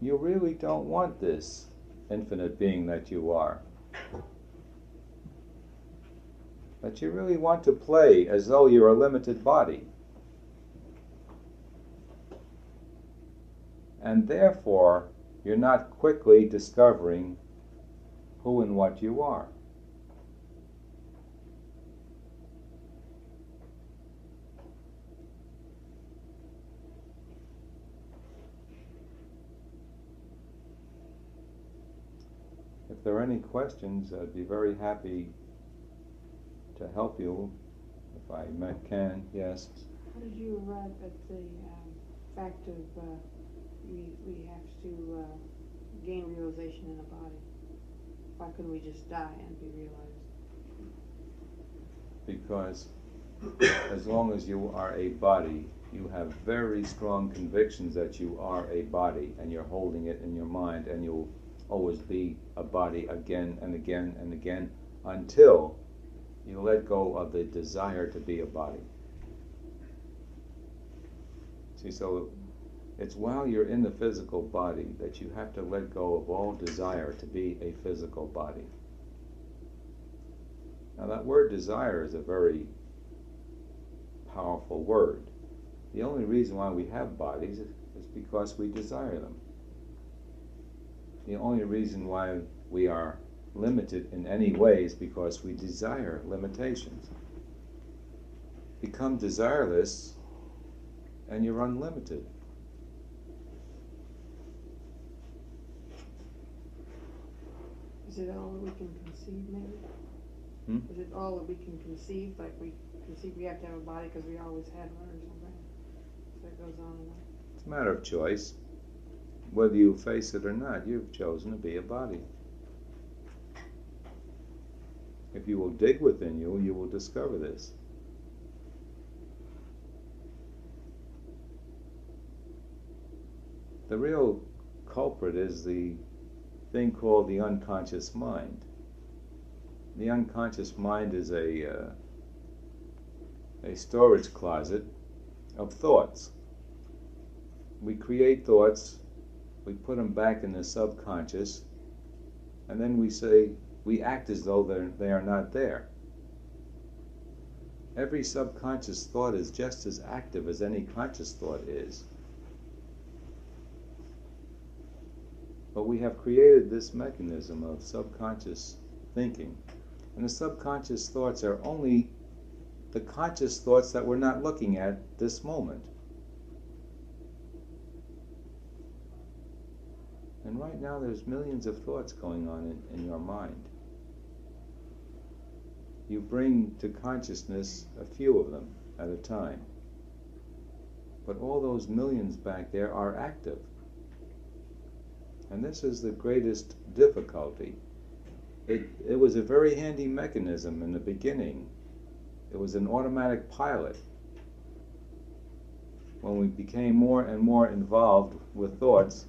you really don't want this infinite being that you are. That you really want to play as though you're a limited body. And therefore, you're not quickly discovering who and what you are. If there are any questions, I'd be very happy to help you if I can. Yes? How did you arrive at the fact of we have to gain realization in a body? Why couldn't we just die and be realized? Because as long as you are a body, you have very strong convictions that you are a body, and you're holding it in your mind, and you'll always be a body again and again and again until you let go of the desire to be a body. See, so it's while you're in the physical body that you have to let go of all desire to be a physical body. Now that word desire is a very powerful word. The only reason why we have bodies is because we desire them. The only reason why we are limited in any way is because we desire limitations. Become desireless and you're unlimited. Is it all that we can conceive, maybe? Is it all that we can conceive? Like we conceive we have to have a body because we always had one or something? So it goes on and on. It's a matter of choice. Whether you face it or not, you've chosen to be a body. If you will dig within you, you will discover this. The real culprit is the thing called the unconscious mind. The unconscious mind is a storage closet of thoughts. We create thoughts, we put them back in the subconscious, and then we act as though they are not there. Every subconscious thought is just as active as any conscious thought is. But we have created this mechanism of subconscious thinking. And the subconscious thoughts are only the conscious thoughts that we're not looking at this moment. And right now there's millions of thoughts going on in your mind. You bring to consciousness a few of them at a time. But all those millions back there are active. And this is the greatest difficulty. It was a very handy mechanism in the beginning. It was an automatic pilot. When we became more and more involved with thoughts,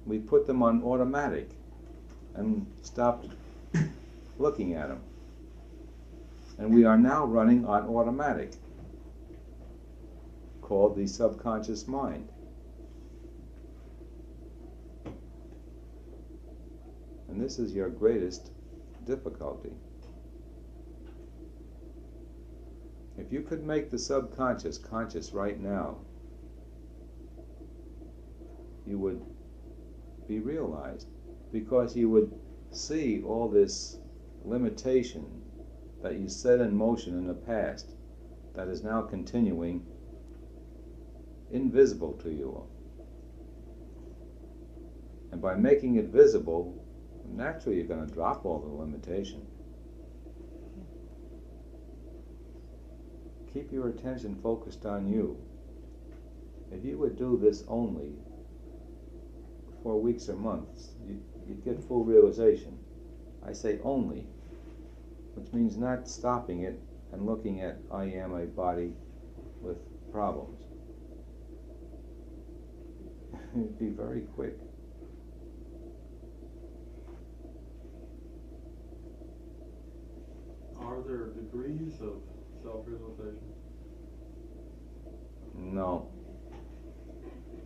we put them on automatic and stopped looking at them. And we are now running on automatic, called the subconscious mind. And this is your greatest difficulty. If you could make the subconscious conscious right now, you would be realized, because you would see all this limitation that you set in motion in the past that is now continuing invisible to you. And by making it visible, naturally you're going to drop all the limitation. Keep your attention focused on you. If you would do this only for weeks or months, you'd get full realization. I say only, which means not stopping it and looking at I am a body with problems. It'd be very quick. Are there degrees of self-realization? No.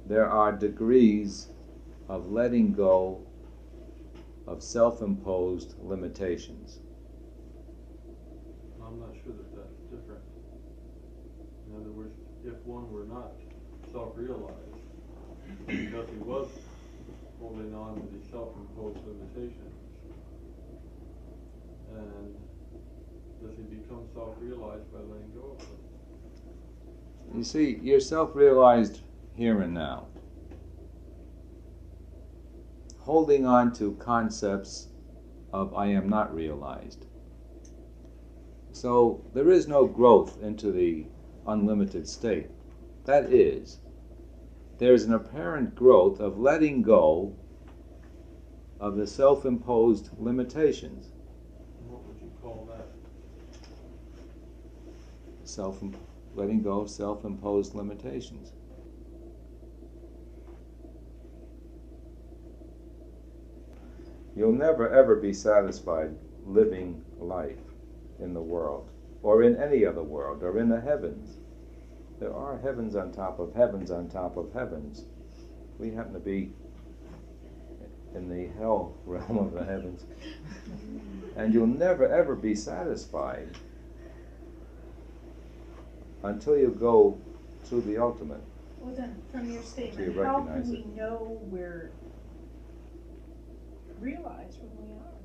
There are degrees of letting go of self-imposed limitations. I'm not sure that that's different. In other words, if one were not self-realized, because he was holding on to the self-imposed limitations, and does he become self-realized by letting go of them? You see, you're self-realized here and now. Holding on to concepts of I am not realized. So there is no growth into the unlimited state. That is, there's an apparent growth of letting go of the self-imposed limitations. What would you call that? Letting go of self-imposed limitations. You'll never ever be satisfied living life in the world, or in any other world, or in the heavens. There are heavens on top of heavens on top of heavens. We happen to be in the hell realm of the heavens. And you'll never ever be satisfied until you go to the ultimate. Well then, from your So you statement, how recognize can it. we know we're realized when we are?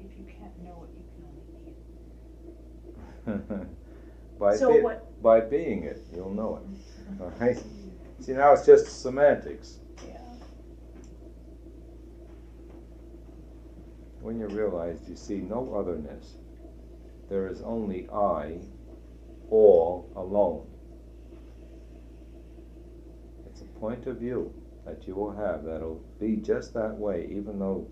If you can't know it, you can only be it. By being it, you'll know it. All right? See, now it's just semantics. Yeah. when you realize you see no otherness, there is only I, all alone. It's a point of view that you will have that'll be just that way, even though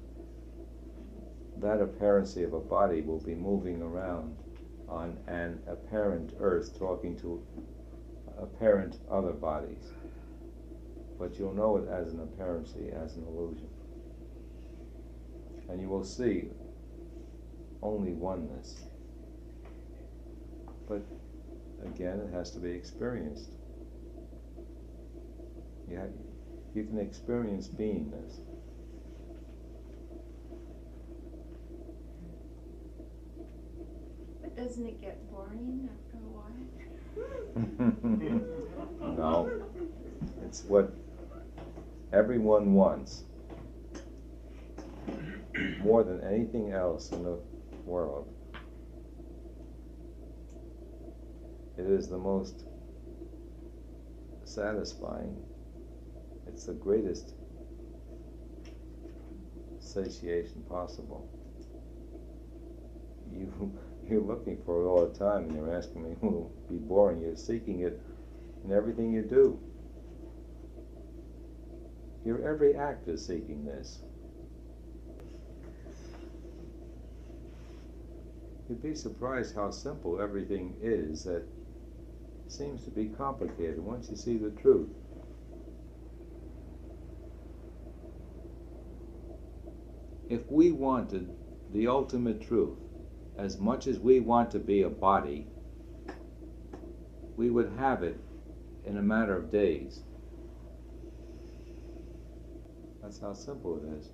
that apparency of a body will be moving around on an apparent earth talking to apparent other bodies. But you'll know it as an apparency, as an illusion. And you will see only oneness. But again, it has to be experienced. You can experience beingness. But doesn't it get boring after a while? No. It's what everyone wants more than anything else in the world. It is the most satisfying. It's the greatest satiation possible. You're looking for it all the time, and you're asking me, will it be boring? You're seeking it in everything you do. Your every act is seeking this. You'd be surprised how simple everything is that seems to be complicated once you see the truth. If we wanted the ultimate truth as much as we want to be a body, we would have it in a matter of days. That's how simple it is.